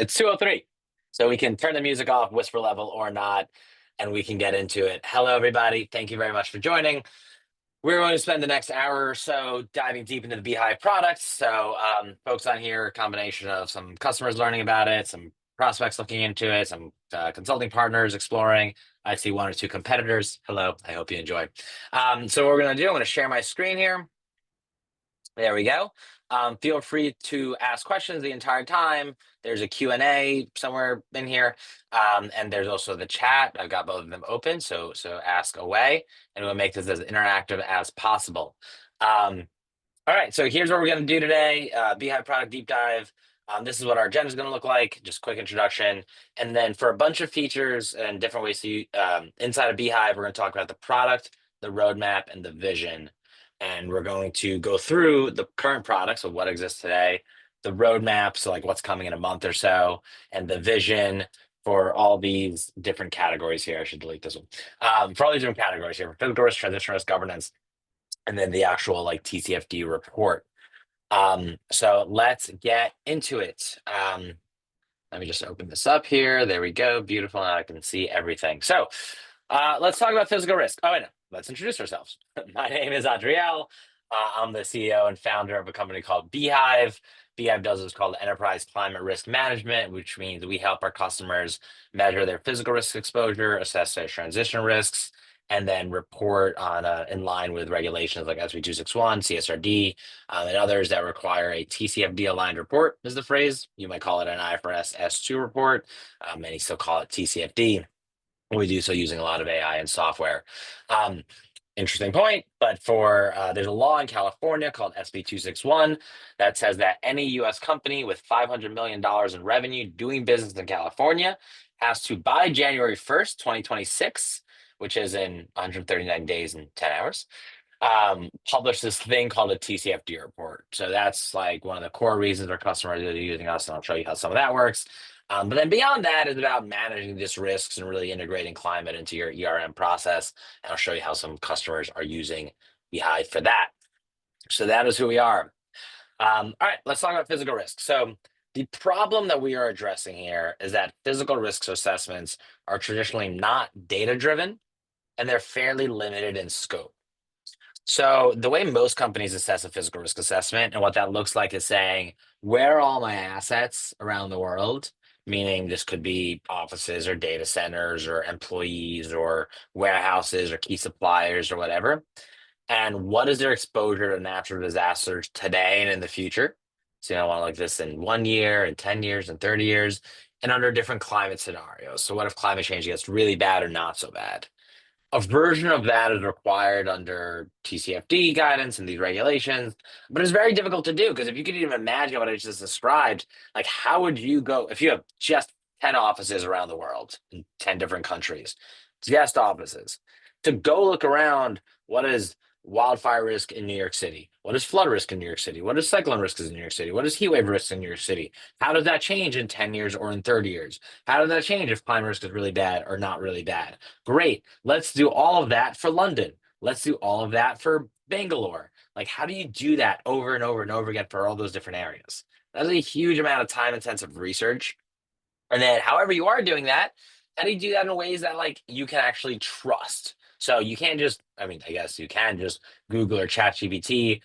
It's 2:03. So we can turn the music off, whisper level or not, and we can get into it. Hello, everybody. Thank you very much for joining. We're going to spend the next hour or so diving deep into the Beehive products. So, folks on here, a combination of some customers learning about it, some prospects looking into it, some consulting partners exploring. I see one or two competitors. Hello. I hope you enjoy. So, what we're going to do, I'm going to share my screen here. There we go. Feel free to ask questions the entire time. There's a Q&A somewhere in here. And there's also the chat. I've got both of them open, so ask away, and we'll make this as interactive as possible. All right, so here's what we're going to do today. Beehive product deep dive. This is what our agenda is going to look like. Just quick introduction. And then for a bunch of features and different ways to inside of Beehive, we're going to talk about the product, the roadmap, and the vision. And we're going to go through the current products of what exists today, the roadmap, so like what's coming in a month or so, and the vision for all these different categories here. I should delete this one. For all these different categories here, for physical risk, transition risk, governance, and then the actual like TCFD report. So let's get into it. Let me just open this up here. There we go. Beautiful. Now I can see everything. So let's talk about physical risk. Oh, wait, no. Let's introduce ourselves. My name is Adriel. I'm the CEO and founder of a company called Beehive. Beehive does what's called enterprise climate risk management, which means we help our customers measure their physical risk exposure, assess their transition risks, and then report on in line with regulations like SB 261, CSRD, and others that require a TCFD aligned report is the phrase. You might call it an IFRS S2 report. Many still call it TCFD. We do so using a lot of AI and software. Interesting point, but for there's a law in California called SB 261 that says that any U.S. company with $500 million in revenue doing business in California has to, by January 1st, 2026, which is in 139 days and 10 hours, publish this thing called a TCFD report. So that's like one of the core reasons our customers are using us, and I'll show you how some of that works. But then beyond that is about managing these risks and really integrating climate into your ERM process. And I'll show you how some customers are using Beehive for that. So that is who we are. All right, let's talk about physical risk. So the problem that we are addressing here is that physical risks assessments are traditionally not data-driven, and they're fairly limited in scope. So the way most companies assess a physical risk assessment and what that looks like is saying, where are all my assets around the world? Meaning this could be offices or data centers or employees or warehouses or key suppliers or whatever. And what is their exposure to natural disasters today and in the future? So I want like this in 1 year and 10 years and 30 years and under different climate scenarios. So what if climate change gets really bad or not so bad? A version of that is required under TCFD guidance and these regulations, but it's very difficult to do because if you could even imagine what I just described, like how would you go if you have just 10 offices around the world in 10 different countries, just offices, to go look around what is wildfire risk in New York City? What is flood risk in New York City? What is cyclone risk in New York City? What is heat wave risk in New York City? How does that change in 10 years or in 30 years? How does that change if climate risk is really bad or not really bad? Great. Let's do all of that for London. Let's do all of that for Bangalore. Like, how do you do that over and over and over again for all those different areas? That's a huge amount of time intensive research. And then, however you are doing that, how do you do that in ways that like you can actually trust? So you can't just, I mean, I guess you can just Google or chat GPT,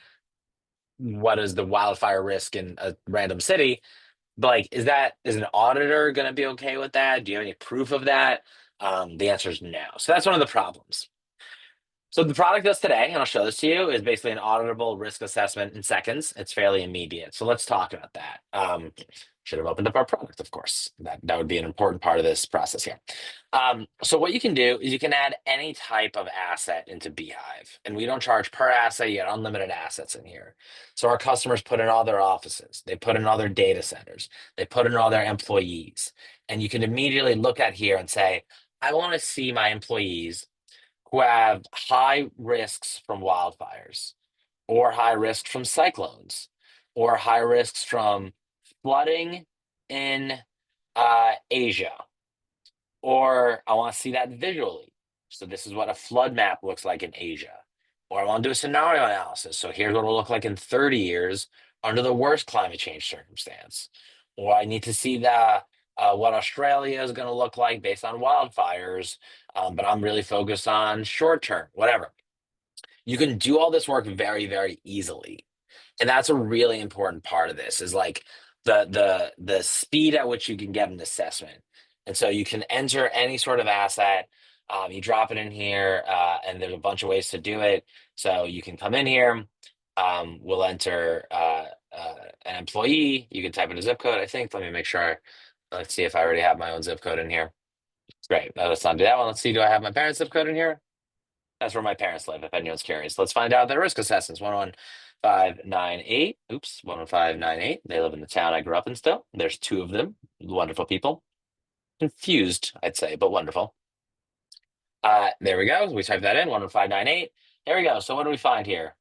what is the wildfire risk in a random city? But like, is an auditor going to be okay with that? Do you have any proof of that? The answer is no. So that's one of the problems. So the product does today, and I'll show this to you, is basically an auditable risk assessment in seconds. It's fairly immediate. So let's talk about that. Should have opened up our product, of course. That would be an important part of this process here. So what you can do is you can add any type of asset into Beehive, and we don't charge per asset. You get unlimited assets in here. So our customers put in all their offices, they put in all their data centers, they put in all their employees, and you can immediately look at here and say, I want to see my employees who have high risks from wildfires or high risks from cyclones or high risks from flooding in Asia, or I want to see that visually. So this is what a flood map looks like in Asia. Or I want to do a scenario analysis. So here's what it'll look like in 30 years under the worst climate change circumstance. or I need to see the what Australia is going to look like based on wildfires, but I'm really focused on short term, whatever. You can do all this work very, very easily. And that's a really important part of this is like the speed at which you can get an assessment. And so you can enter any sort of asset. You drop it in here, and there's a bunch of ways to do it. So you can come in here. We'll enter an employee. You can type in a zip code, I think. Let me make sure. Let's see if I already have my own zip code in here. Great. Let's not do that one. Let's see. Do I have my parents' zip code in here? That's where my parents live, if anyone's curious. Let's find out their risk assessments. 11598. Oops, 11598. They live in the town I grew up in still. There's two of them. Wonderful people. Confused, I'd say, but wonderful. There we go. We typed that in, 11598. There we go. So what do we find here?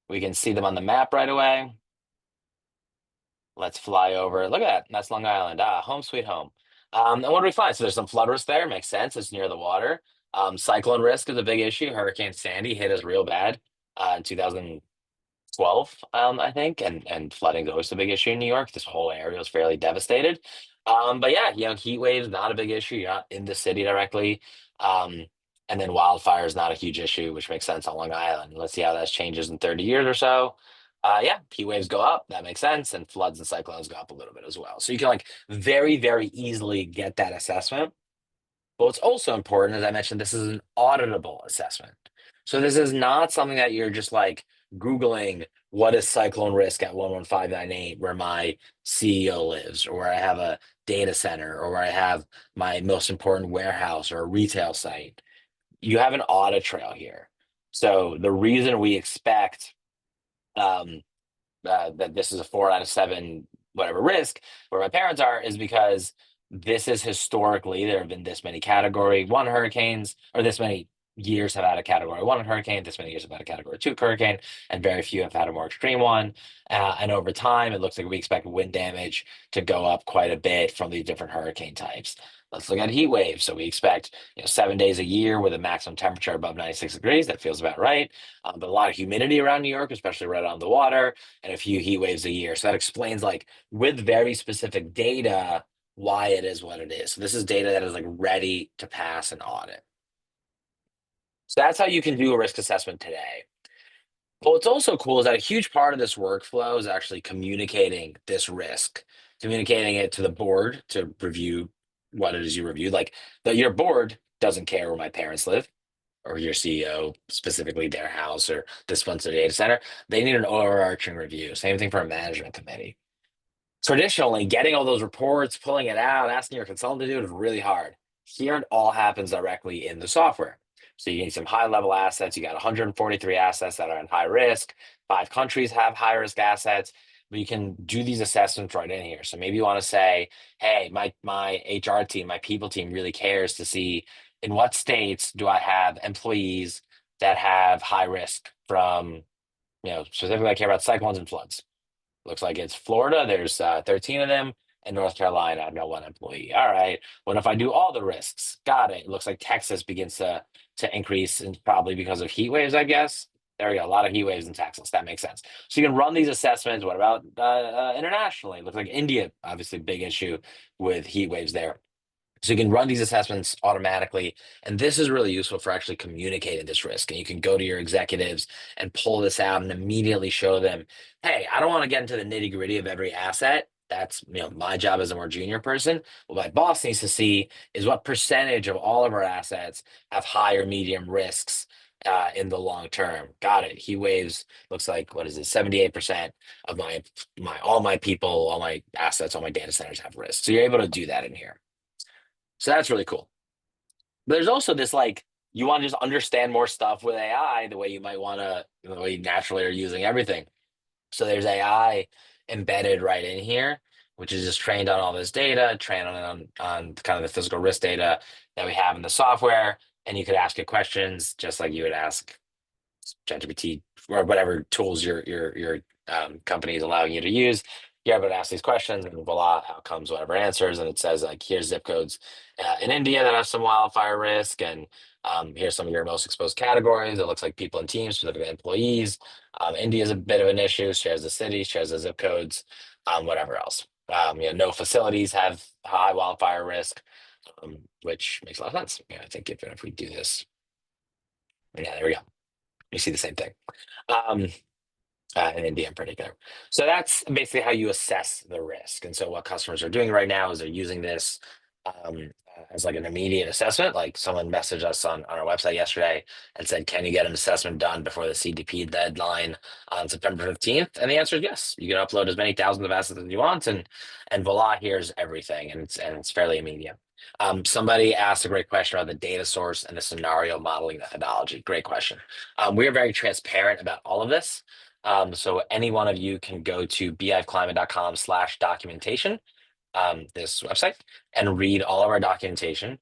We can see them on the map right away. Let's fly over. Look at that. That's Long Island. Home sweet home. And what do we find? So there's some flood risk there. Makes sense. It's near the water. Cyclone risk is a big issue. Hurricane Sandy hit us real bad in 2012, I think, and flooding is always a big issue in New York. This whole area was fairly devastated. But yeah, heat waves not a big issue. You're not in the city directly. Um, and then wildfire is not a huge issue, which makes sense on Long Island. Let's see how that changes in 30 years or so. Yeah, heat waves go up. That makes sense, and floods and cyclones go up a little bit as well. So you can like very, very easily get that assessment. But what's also important, as I mentioned, this is an auditable assessment. So this is not something that you're just like Googling what is cyclone risk at 11598 where my CEO lives, or where I have a data center, or where I have my most important warehouse or a retail site. You have an audit trail here. So the reason we expect um, that this is a 4 out of 7 whatever risk where my parents are is because this is historically there have been this many category 1 hurricanes, or this many years have had a category 1 hurricane, this many years have had a category 2 hurricane, and very few have had a more extreme one. And over time it looks like we expect wind damage to go up quite a bit from these different hurricane types. Let's look at heat waves. So we expect 7 days a year with a maximum temperature above 96 degrees. That feels about right. But a lot of humidity around New York, especially right on the water, and a few heat waves a year. So that explains, like, with very specific data, why it is what it is. So this is data that is like ready to pass an audit. So that's how you can do a risk assessment today. But what's also cool is that a huge part of this workflow is actually communicating this risk, communicating it to the board to review what it is you reviewed. Like your board doesn't care where my parents live, or your CEO, specifically their house or this one's a data center. They need an overarching review. Same thing for a management committee. Traditionally, getting all those reports, pulling it out, asking your consultant to do it is really hard. Here, it all happens directly in the software. So you need some high level assets. You got 143 assets that are in high risk. 5 countries have high risk assets, but you can do these assessments right in here. So maybe you want to say, hey, my HR team, my people team really cares to see in what states do I have employees that have high risk from, specifically I care about cyclones and floods. Looks like it's Florida. There's 13 of them. And North Carolina, I've got 1 employee. All right. What if I do all the risks? Got it. Looks like Texas begins to increase, and probably because of heat waves, I guess. There we go. A lot of heat waves in Texas. That makes sense. So you can run these assessments. What about internationally? Looks like India, obviously, big issue with heat waves there. So you can run these assessments automatically. And this is really useful for actually communicating this risk. And you can go to your executives and pull this out and immediately show them, hey, I don't want to get into the nitty gritty of every asset. That's my job as a more junior person. What my boss needs to see is what percentage of all of our assets have high or medium risks in the long term. Got it. Heat waves looks like, what is it? 78% of my all my people, all my assets, all my data centers have risk. So you're able to do that in here. So that's really cool. But there's also this like you want to just understand more stuff with AI the way you might want to, the way you naturally are using everything. So there's AI embedded right in here, which is just trained on all this data, trained on kind of the physical risk data that we have in the software. And you could ask it questions just like you would ask ChatGPT or whatever tools your company is allowing you to use. You're able to ask these questions, and voila, out comes whatever answers. And it says like, here's zip codes in India that have some wildfire risk, and here's some of your most exposed categories. It looks like people and teams, specifically employees. India is a bit of an issue. Shares the city, shares the zip codes. whatever else. No facilities have high wildfire risk, which makes a lot of sense. I think if we do this, yeah, there we go. You see the same thing. Um, in India in particular. So that's basically how you assess the risk. And so what customers are doing right now is they're using this as like an immediate assessment. Like someone messaged us on our website yesterday and said, can you get an assessment done before the CDP deadline on September 15th? And the answer is yes. You can upload as many thousands of assets as you want, and voila, here's everything. And it's fairly immediate. Somebody asked a great question about the data source and the scenario modeling methodology. Great question. We are very transparent about all of this. So any one of you can go to beehiveclimate.com/documentation, this website, and read all of our documentation.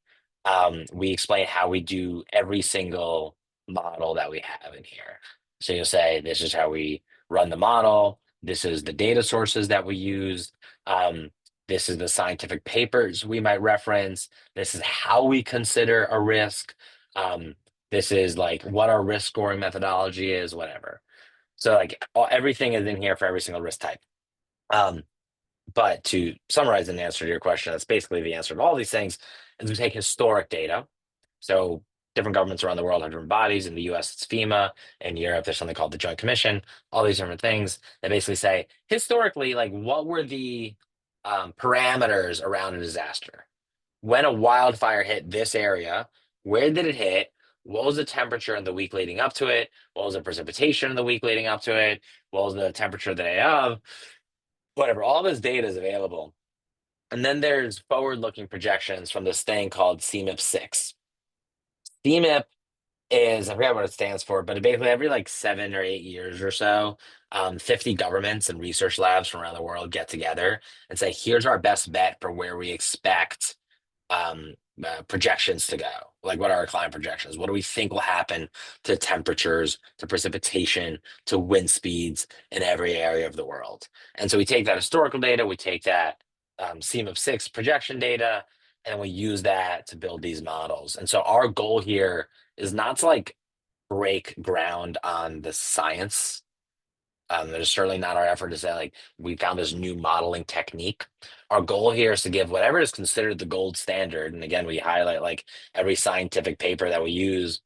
We explain how we do every single model that we have in here. So you'll say, this is how we run the model. This is the data sources that we use. This is the scientific papers we might reference. This is how we consider a risk. This is like what our risk scoring methodology is, whatever. So like everything is in here for every single risk type. But to summarize and answer to your question, that's basically the answer to all these things, is we take historic data. So different governments around the world have different bodies. In the US, it's FEMA. In Europe, there's something called the Joint Commission. All these different things that basically say, historically, like what were the parameters around a disaster? When a wildfire hit this area, where did it hit? What was the temperature in the week leading up to it? What was the precipitation in the week leading up to it? What was the temperature the day of? Whatever. All this data is available. And then there's forward-looking projections from this thing called CMIP 6. CMIP is, I forget what it stands for, but basically every like 7 or 8 years or so, 50 governments and research labs from around the world get together and say, here's our best bet for where we expect projections to go. Like, what are our climate projections? What do we think will happen to temperatures, to precipitation, to wind speeds in every area of the world? And so we take that historical data, we take that CMIP 6 projection data, and we use that to build these models. And so our goal here is not to like break ground on the science. That is certainly not our effort to say like we found this new modeling technique. Our goal here is to give whatever is considered the gold standard. And again, we highlight like every scientific paper that we use.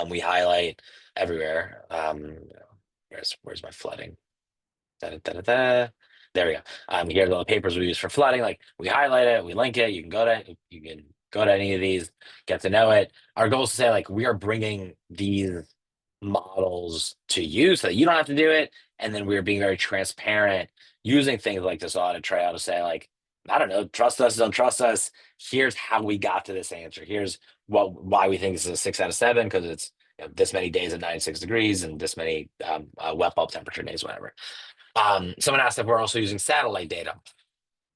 We highlight everywhere. Where's my flooding? Da, da, da, da, da. There we go. Here are the papers we use for flooding. Like we highlight it, we link it. You can go to any of these, get to know it. Our goal is to say like we are bringing these models to you so that you don't have to do it. And then we're being very transparent using things like this audit trail to say like, I don't know, trust us, don't trust us. Here's how we got to this answer. Here's why we think this is a 6 out of 7, because it's this many days at 96 degrees and this many wet bulb temperature days, whatever. Someone asked if we're also using satellite data.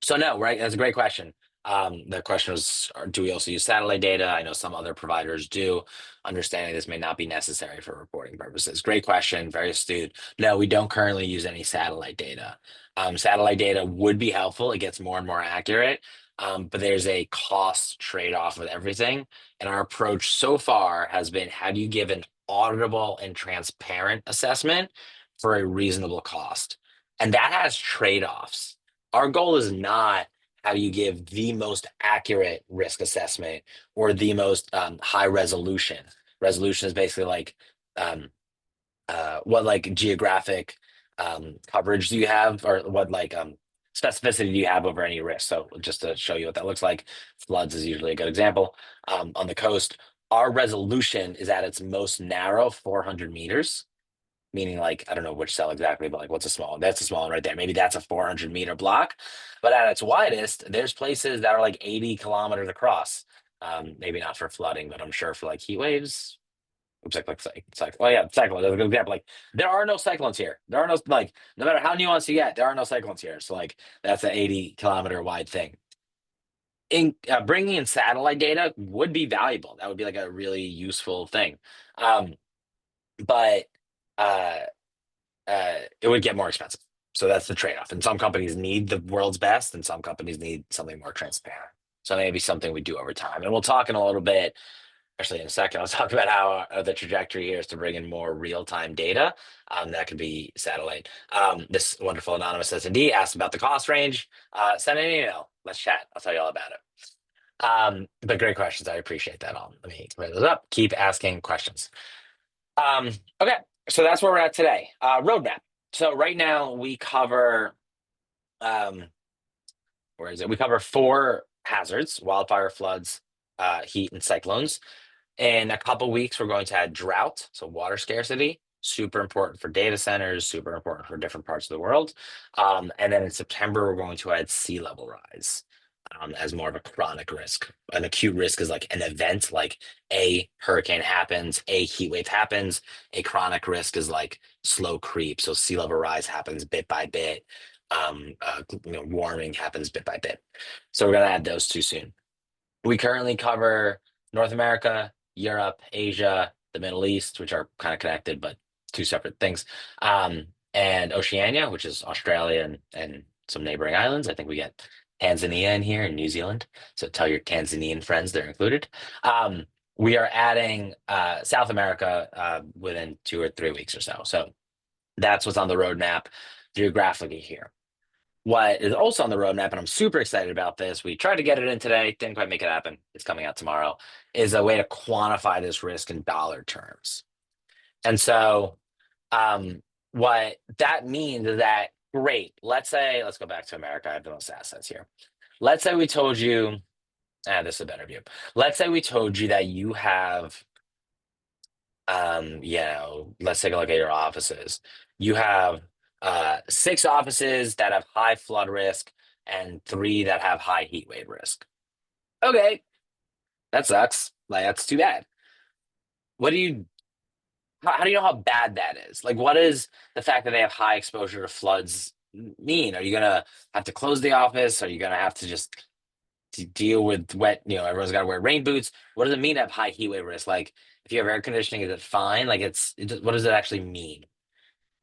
So no, right? That's a great question. The question was, do we also use satellite data? I know some other providers do. Understanding this may not be necessary for reporting purposes. Great question, very astute. No, we don't currently use any satellite data. Satellite data would be helpful. It gets more and more accurate, but there's a cost trade-off with everything. And our approach so far has been, how do you give an auditable and transparent assessment for a reasonable cost? And that has trade-offs. Our goal is not how you give the most accurate risk assessment or the most high resolution. Resolution is basically like what like geographic coverage do you have, or what like specificity do you have over any risk. So just to show you what that looks like, floods is usually a good example. On the coast, our resolution is at its most narrow 400 meters. Meaning like, I don't know which cell exactly, but like what's a small one? That's a small one right there. Maybe that's a 400-meter block. But at its widest, there's places that are like 80 kilometers across. Maybe not for flooding, but I'm sure for like heat waves. Oops, oh yeah, cyclones. That's a good example. Like there are no cyclones here. There are no, like, no matter how nuanced you get, there are no cyclones here. So like that's an 80-kilometer wide thing. Bringing in satellite data would be valuable. That would be like a really useful thing. But uh, it would get more expensive. So that's the trade-off. And some companies need the world's best, and some companies need something more transparent. So maybe something we do over time. And we'll talk in a little bit actually in a second, I'll talk about how the trajectory here is to bring in more real-time data. That could be satellite. This wonderful anonymous SND asked about the cost range. Send an email. Let's chat. I'll tell you all about it. But great questions. I appreciate that all. Let me clear those up. Keep asking questions. Um, okay, so that's where we're at today. Roadmap. So right now we cover um, where is it? We cover four hazards: wildfire, floods, heat, and cyclones. In a couple weeks, we're going to add drought, so water scarcity, super important for data centers, super important for different parts of the world. And then in September, we're going to add sea level rise as more of a chronic risk. An acute risk is like an event, like a hurricane happens, a heat wave happens. A chronic risk is like slow creep, so sea level rise happens bit by bit. Warming happens bit by bit. So we're going to add those two soon. We currently cover North America, Europe, Asia, the Middle East, which are kind of connected, but two separate things. And Oceania, which is Australia and some neighboring islands. I think we get Tanzania in here and New Zealand. So tell your Tanzanian friends they're included. Um, we are adding South America within 2 or 3 weeks or so. So that's what's on the roadmap geographically here. What is also on the roadmap, and I'm super excited about this, we tried to get it in today, didn't quite make it happen. It's coming out tomorrow, is a way to quantify this risk in dollar terms. And so, what that means is that, great, let's go back to America. I have the most assets here. Let's say we told you, this is a better view. Let's say we told you that you have, let's take a look at your offices. You have 6 offices that have high flood risk and 3 that have high heat wave risk. Okay, that sucks. Like, that's too bad. What do you, how do you know how bad that is? Like, what does the fact that they have high exposure to floods mean? Are you gonna have to close the office? Are you gonna have to just deal with wet, everyone's got to wear rain boots? What does it mean to have high heat wave risk? Like, if you have air conditioning, is it fine? Like, what does it actually mean?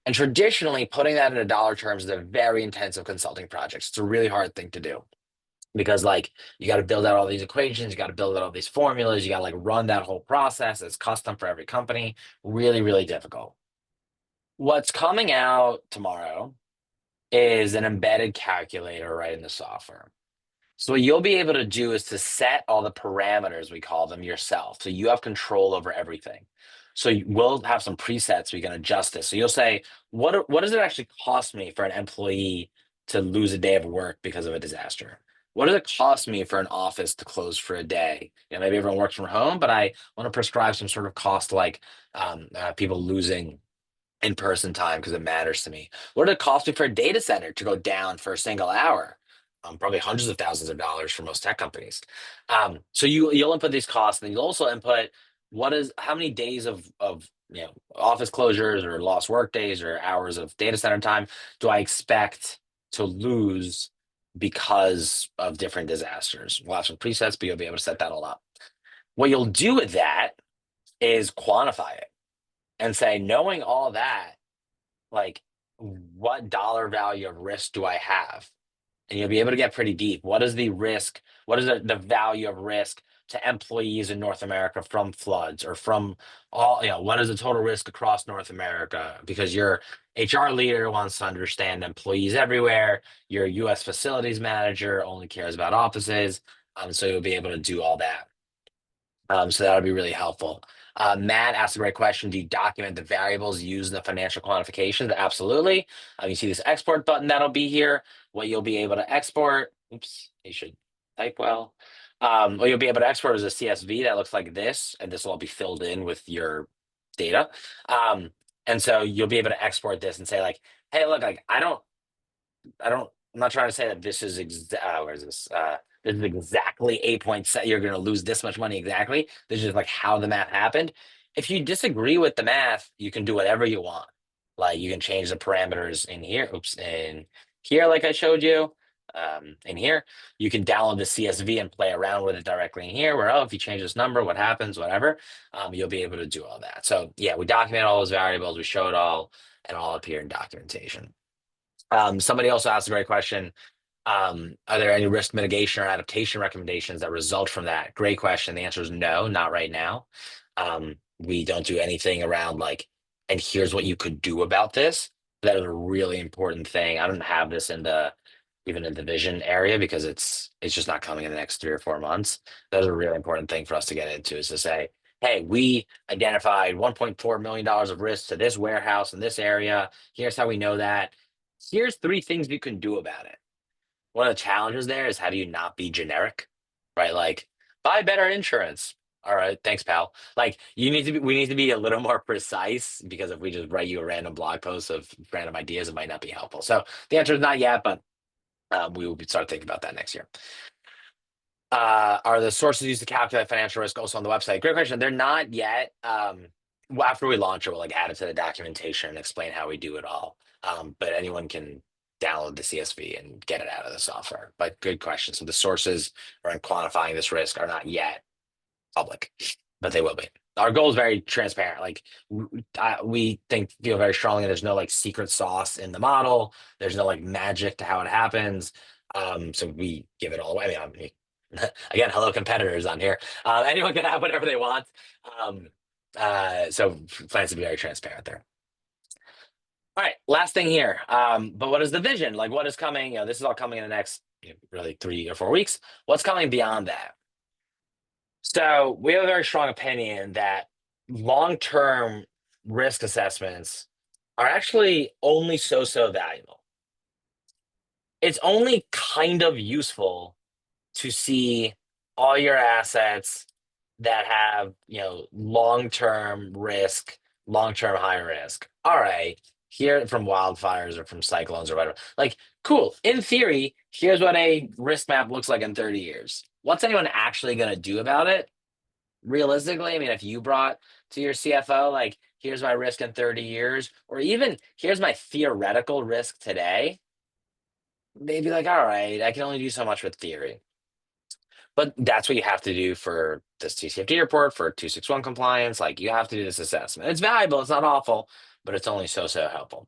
And traditionally, putting that into dollar terms is a very intensive consulting project. It's a really hard thing to do because, like, you got to build out all these equations, you got to build out all these formulas, you got to like run that whole process. It's custom for every company. Really, really difficult. What's coming out tomorrow is an embedded calculator right in the software. So what you'll be able to do is to set all the parameters, we call them, yourself. So you have control over everything. So we'll have some presets we can adjust this. So you'll say, what does it actually cost me for an employee to lose a day of work because of a disaster? What does it cost me for an office to close for a day? Maybe everyone works from home, but I want to prescribe some sort of cost like people losing in-person time because it matters to me. What did it cost me for a data center to go down for a single hour? Probably hundreds of thousands of dollars for most tech companies. So you'll input these costs, and then you'll also input how many days of office closures or lost work days or hours of data center time do I expect to lose because of different disasters? We'll have some presets, but you'll be able to set that all up. What you'll do with that is quantify it and say, knowing all that, like, what dollar value of risk do I have? And you'll be able to get pretty deep. What is the risk? What is the value of risk to employees in North America from floods or from what is the total risk across North America? Because your HR leader wants to understand employees everywhere. Your US facilities manager only cares about offices. So you'll be able to do all that. So that would be really helpful. Matt asked a great question. Do you document the variables used in the financial quantifications? Absolutely. You see this export button that'll be here. What you'll be able to export, oops, you should type well. What you'll be able to export is a CSV that looks like this, and this will all be filled in with your data. And so you'll be able to export this and say like, hey, look, like I'm not trying to say that this is where is this? This is exactly 8.7. You're going to lose this much money exactly. This is like how the math happened. If you disagree with the math, you can do whatever you want. Like you can change the parameters in here. Oops, in here, like I showed you. In here, you can download the CSV and play around with it directly in here. Where if you change this number, what happens? Whatever. You'll be able to do all that. So yeah, we document all those variables. We show it all, and all up here in documentation. Somebody also asked a great question. Are there any risk mitigation or adaptation recommendations that result from that? Great question. The answer is no, not right now. We don't do anything around like, and here's what you could do about this. That is a really important thing. I don't have this in the even in the vision area because it's just not coming in the next 3 or 4 months. That's a really important thing for us to get into is to say, hey, we identified $1.4 million of risk to this warehouse in this area. Here's how we know that. Here's 3 things you can do about it. One of the challenges there is how do you not be generic, right? Like buy better insurance. All right, thanks, pal. Like we need to be a little more precise because if we just write you a random blog post of random ideas, it might not be helpful. So the answer is not yet, but we will start thinking about that next year. Are the sources used to calculate financial risk also on the website? Great question. They're not yet. Well, after we launch it, we'll like add it to the documentation and explain how we do it all. But anyone can download the CSV and get it out of the software. But good question. So the sources around quantifying this risk are not yet public, but they will be. Our goal is very transparent. Like we feel very strongly there's no like secret sauce in the model. There's no like magic to how it happens. So we give it all away. Again, hello competitors on here. Anyone can have whatever they want. So plans to be very transparent there. All right, last thing here. But what is the vision? Like what is coming? This is all coming in the next really 3 or 4 weeks. What's coming beyond that? So we have a very strong opinion that long-term risk assessments are actually only so valuable. It's only kind of useful to see all your assets that have, long-term risk, long-term high risk. All right, here from wildfires or from cyclones or whatever. Like, cool. In theory, here's what a risk map looks like in 30 years. What's anyone actually going to do about it? Realistically, I mean, if you brought to your CFO, like, here's my risk in 30 years, or even here's my theoretical risk today, they'd be like, all right, I can only do so much with theory. But that's what you have to do for this TCFD report, for 261 compliance. Like, you have to do this assessment. It's valuable, it's not awful, but it's only so helpful.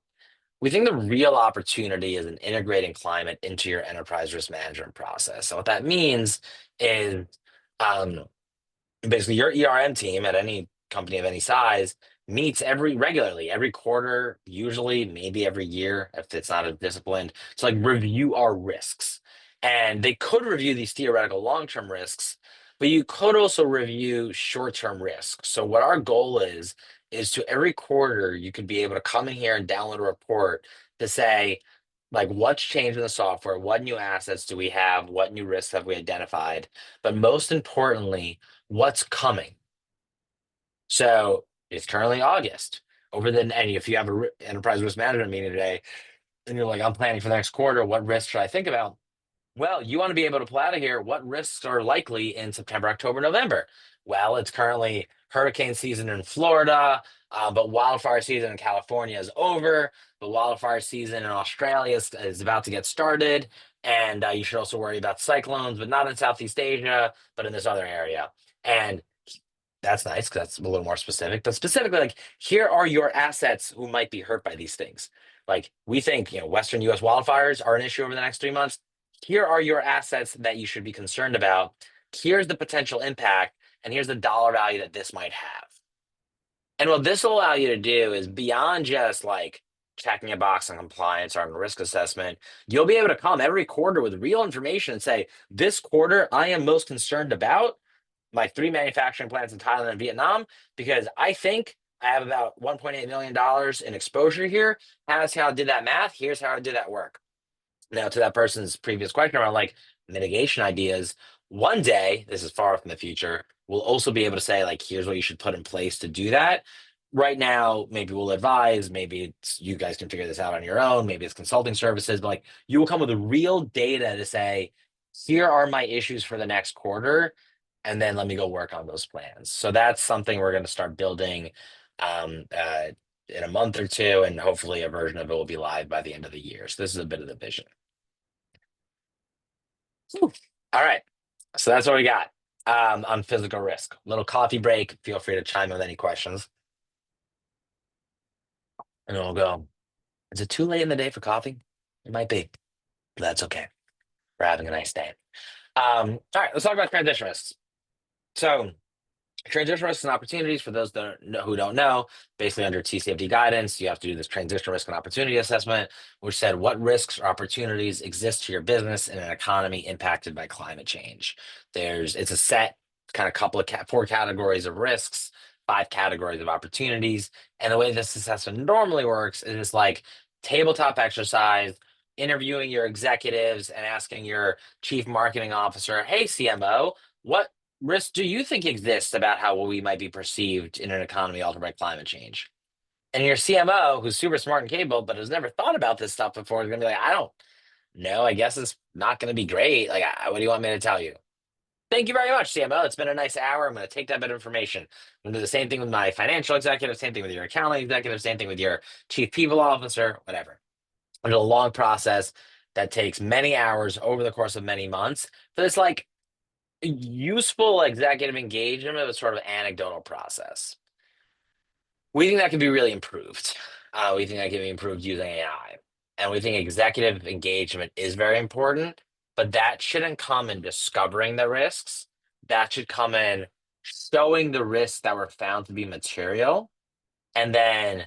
We think the real opportunity is in integrating climate into your enterprise risk management process. So what that means is um, basically your ERM team at any company of any size meets regularly every quarter, usually maybe every year if it's not as disciplined, to like review our risks. And they could review these theoretical long-term risks, but you could also review short-term risks. So what our goal is to every quarter you could be able to come in here and download a report to say like what's changed in the software, what new assets do we have, what new risks have we identified, but most importantly, what's coming. So it's currently August. And if you have a enterprise risk management meeting today, and you're like, I'm planning for the next quarter, what risks should I think about? Well, you want to be able to pull out of here what risks are likely in September, October, November. Well, it's currently hurricane season in Florida, but wildfire season in California is over. But wildfire season in Australia is about to get started. And you should also worry about cyclones, but not in Southeast Asia, but in this other area. And that's nice because that's a little more specific. But specifically, like, here are your assets who might be hurt by these things. Like, we think, Western US wildfires are an issue over the next 3 months. Here are your assets that you should be concerned about. Here's the potential impact, and here's the dollar value that this might have. And what this will allow you to do is beyond just like checking a box on compliance or on risk assessment, you'll be able to come every quarter with real information and say, this quarter, I am most concerned about my 3 manufacturing plants in Thailand and Vietnam because I think I have about $1.8 million in exposure here. Here's how I did that math. Here's how I did that work. Now, to that person's previous question around like mitigation ideas, one day, this is far off in the future, we'll also be able to say, like, here's what you should put in place to do that. Right now, maybe we'll advise, maybe it's you guys can figure this out on your own, maybe it's consulting services, but like you will come with real data to say, here are my issues for the next quarter, and then let me go work on those plans. So that's something we're going to start building um, uh, in a month or two, and hopefully a version of it will be live by the end of the year. So this is a bit of the vision. Whew. All right. So that's what we got on physical risk. Little coffee break. Feel free to chime in with any questions. And we'll go. Is it too late in the day for coffee? It might be, but that's okay. for having a nice day. All right, let's talk about transition risks. So transition risks and opportunities, for those who don't know, basically under TCFD guidance, you have to do this transition risk and opportunity assessment, which said what risks or opportunities exist to your business in an economy impacted by climate change. It's a set kind of couple of four categories of risks, five categories of opportunities. And the way this assessment normally works is like tabletop exercise, interviewing your executives and asking your chief marketing officer, hey, CMO, what risks do you think exists about how we might be perceived in an economy altered by climate change? And your CMO, who's super smart and capable, but has never thought about this stuff before, is going to be like, I don't know. I guess it's not going to be great. Like, what do you want me to tell you? Thank you very much, CMO. It's been a nice hour. I'm going to take that bit of information. I'm going to do the same thing with my financial executive, same thing with your accounting executive, same thing with your chief people officer, whatever. It's a long process that takes many hours over the course of many months. But it's like useful executive engagement of a sort of anecdotal process. We think that can be really improved. We think that can be improved using AI. And we think executive engagement is very important, but that shouldn't come in discovering the risks. That should come in showing the risks that were found to be material and then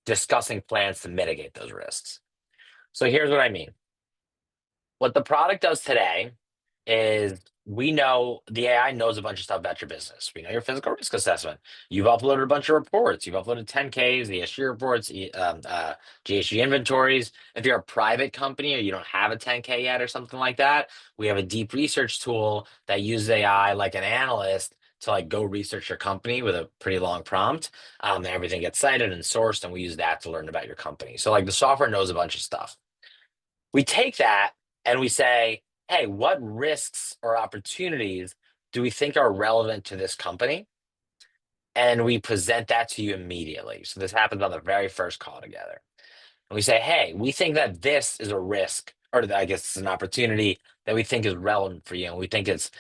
discussing plans to mitigate those risks. So here's what I mean. What the product does today is we know the AI knows a bunch of stuff about your business. We know your physical risk assessment. You've uploaded a bunch of reports. You've uploaded 10Ks, ESG reports, GHG inventories. If you're a private company or you don't have a 10K yet or something like that, we have a deep research tool that uses AI like an analyst to like go research your company with a pretty long prompt. And everything gets cited and sourced, and we use that to learn about your company. So like the software knows a bunch of stuff. We take that and we say, hey, what risks or opportunities do we think are relevant to this company? And we present that to you immediately. So this happens on the very first call together. And we say, hey, we think that this is a risk, or I guess it's an opportunity that we think is relevant for you. And we think it's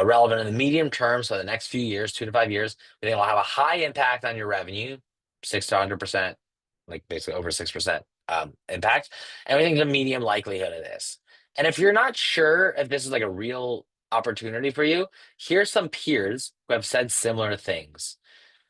relevant in the medium term. So the next few years, 2 to 5 years, we think it'll have a high impact on your revenue, 6 to 100%, like basically over 6% impact. And we think the medium likelihood of this. And if you're not sure if this is like a real opportunity for you, here's some peers who have said similar things.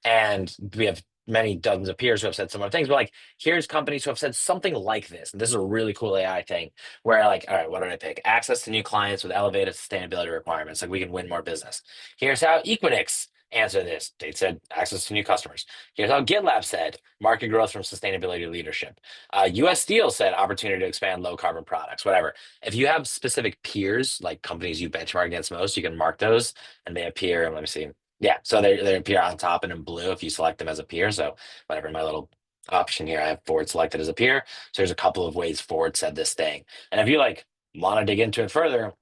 And we have many dozens of peers who have said similar things, but like here's companies who have said something like this. And this is a really cool AI thing where like, all right, what did I pick? Access to new clients with elevated sustainability requirements. Like we can win more business. Here's how Equinix answered this. They said access to new customers. Here's how GitLab said market growth from sustainability leadership. US Steel said opportunity to expand low carbon products, whatever. If you have specific peers, like companies you benchmark against most, you can mark those and they appear. Let me see. Yeah, so they appear on top and in blue if you select them as a peer. So whatever, my little option here, I have Ford selected as a peer. So there's a couple of ways Ford said this thing. And if you like want to dig into it further,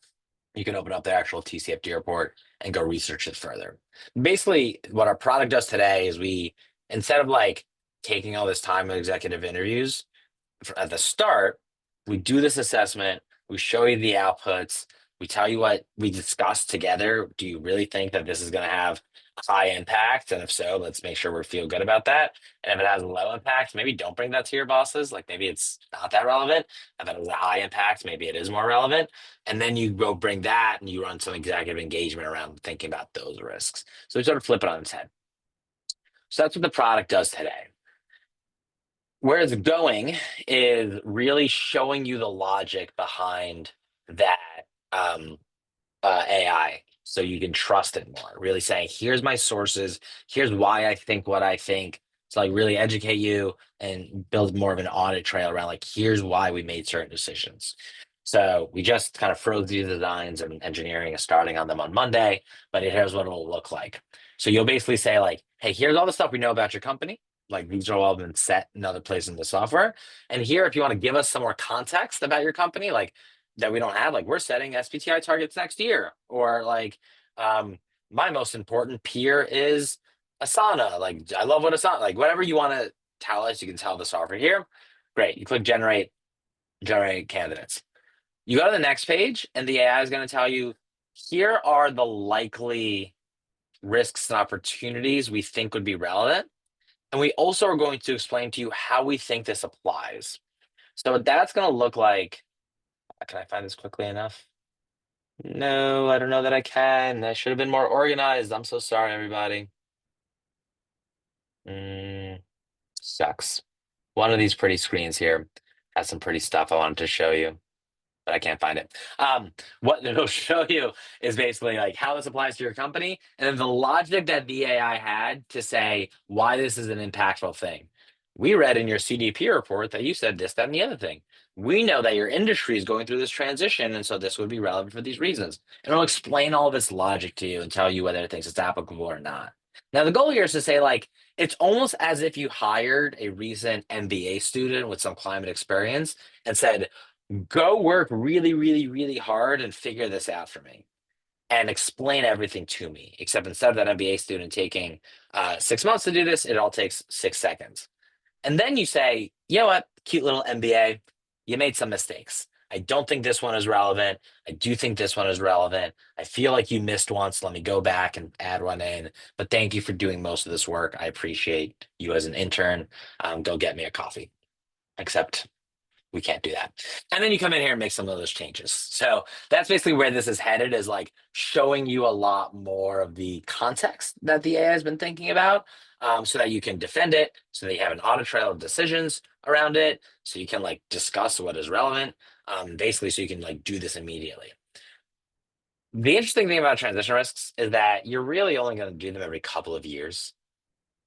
you can open up the actual TCFD report and go research it further. Basically, what our product does today is we, instead of like taking all this time with executive interviews, at the start, we do this assessment, we show you the outputs, we tell you what we discussed together. Do you really think that this is going to have a high impact? And if so, let's make sure we feel good about that. And if it has a low impact, maybe don't bring that to your bosses. Like maybe it's not that relevant. If it has a high impact, maybe it is more relevant. And then you go bring that and you run some executive engagement around thinking about those risks. So we sort of flip it on its head. So that's what the product does today. Where it's going is really showing you the logic behind that AI so you can trust it more. Really saying, here's my sources, here's why I think what I think. To like really educate you and build more of an audit trail around like, here's why we made certain decisions. So we just kind of froze these designs and engineering is starting on them on Monday, but here's what it'll look like. So you'll basically say like, hey, here's all the stuff we know about your company. Like these are all been set in other places in the software. And here, if you want to give us some more context about your company, like that we don't have, like we're setting SBTI targets next year, or like my most important peer is Asana. Like I love what Asana, like whatever you want to tell us, you can tell the software here. Great. You click generate candidates. You go to the next page and the AI is going to tell you, here are the likely risks and opportunities we think would be relevant. And we also are going to explain to you how we think this applies. So what that's going to look like, can I find this quickly enough? No, I don't know that I can. I should have been more organized. I'm so sorry, everybody. Mm, sucks. One of these pretty screens here has some pretty stuff I wanted to show you, but I can't find it. What it'll show you is basically like how this applies to your company, and then the logic that the AI had to say why this is an impactful thing. We read in your CDP report that you said this, that, and the other thing. We know that your industry is going through this transition, and so this would be relevant for these reasons. And it'll explain all this logic to you and tell you whether it thinks it's applicable or not. Now, the goal here is to say, like, it's almost as if you hired a recent MBA student with some climate experience and said, go work really, really, really hard and figure this out for me and explain everything to me. Except instead of that MBA student taking 6 months to do this, it all takes 6 seconds. And then you say, you know what, cute little MBA, you made some mistakes. I don't think this one is relevant. I do think this one is relevant. I feel like you missed once. Let me go back and add one in. But thank you for doing most of this work. I appreciate you as an intern. Go get me a coffee. Except we can't do that. And then you come in here and make some of those changes. So that's basically where this is headed, is like showing you a lot more of the context that the AI has been thinking about, so that you can defend it, so that you have an audit trail of decisions around it, so you can like discuss what is relevant, basically, so you can like do this immediately. The interesting thing about transition risks is that you're really only going to do them every couple of years.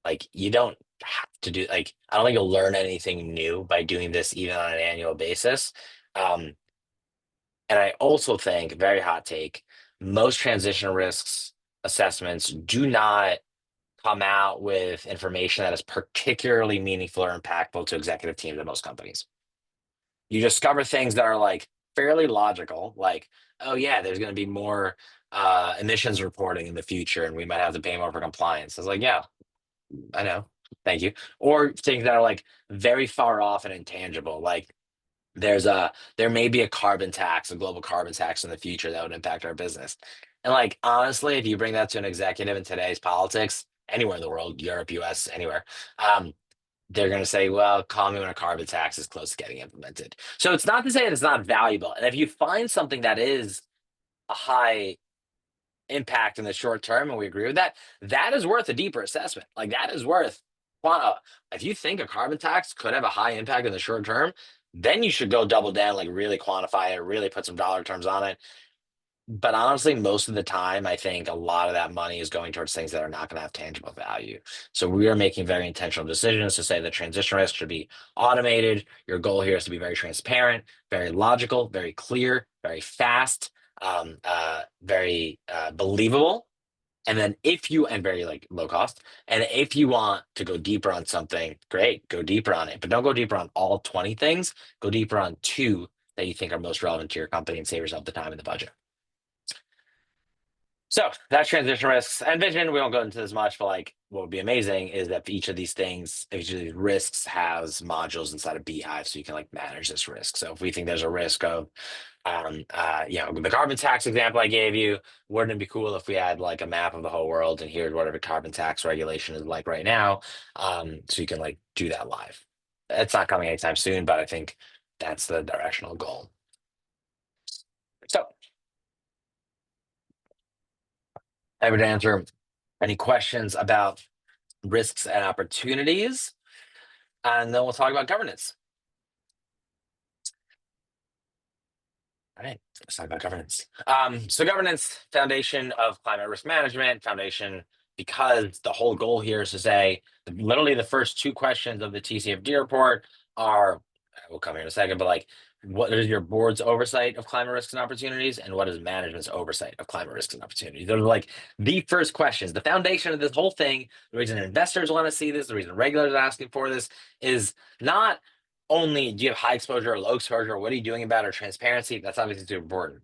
Like you don't have to do like I don't think you'll learn anything new by doing this even on an annual basis. Um, and I also think, very hot take, most transition risks assessments do not come out with information that is particularly meaningful or impactful to executive teams at most companies. You discover things that are like fairly logical, like, oh yeah, there's going to be more emissions reporting in the future, and we might have to pay more for compliance. It's like, yeah, I know. Thank you. Or things that are like very far off and intangible. Like there may be a carbon tax, a global carbon tax in the future that would impact our business. And like honestly, if you bring that to an executive in today's politics, anywhere in the world, Europe, US, anywhere, um, they're going to say, well, call me when a carbon tax is close to getting implemented. So it's not to say that it's not valuable. And if you find something that is a high impact in the short term, and we agree with that, that is worth a deeper assessment. Like that is worth if you think a carbon tax could have a high impact in the short term, then you should go double down, like really quantify it, really put some dollar terms on it. But honestly, most of the time, I think a lot of that money is going towards things that are not going to have tangible value. So we are making very intentional decisions to say the transition risk should be automated. Your goal here is to be very transparent, very logical, very clear, very fast, very believable. And then if you, and very like low cost, and if you want to go deeper on something, great, go deeper on it. But don't go deeper on all 20 things. Go deeper on two that you think are most relevant to your company and save yourself the time and the budget. So that's transition risks and vision. We won't go into this much, but like what would be amazing is that each of these things, each of these risks has modules inside of Beehive, so you can like manage this risk. So if we think there's a risk of, the carbon tax example I gave you, wouldn't it be cool if we had like a map of the whole world and here's whatever carbon tax regulation is like right now, so you can like do that live. It's not coming anytime soon, but I think that's the directional goal. So I would answer any questions about risks and opportunities, and then we'll talk about governance. All right, let's talk about governance. So governance, foundation of climate risk management, foundation, because the whole goal here is to say literally the first two questions of the TCFD report are, we'll come here in a second, but like, what is your board's oversight of climate risks and opportunities, and what is management's oversight of climate risks and opportunities? Those are like the first questions, the foundation of this whole thing. The reason investors want to see this, the reason regulators are asking for this, is not only do you have high exposure or low exposure, what are you doing about it, or transparency? That's obviously super important.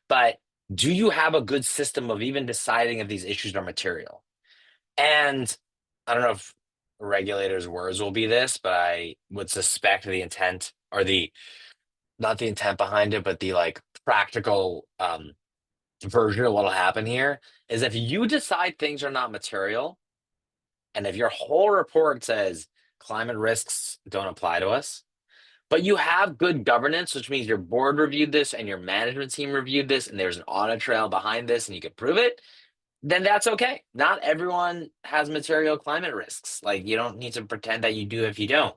But do you have a good system of even deciding if these issues are material? And I don't know if regulators' words will be this, but I would suspect the intent, or the not the intent behind it, but the like practical version of what'll happen here is if you decide things are not material, and if your whole report says climate risks don't apply to us, but you have good governance, which means your board reviewed this and your management team reviewed this, and there's an audit trail behind this, and you can prove it, then that's okay. Not everyone has material climate risks. Like, you don't need to pretend that you do if you don't.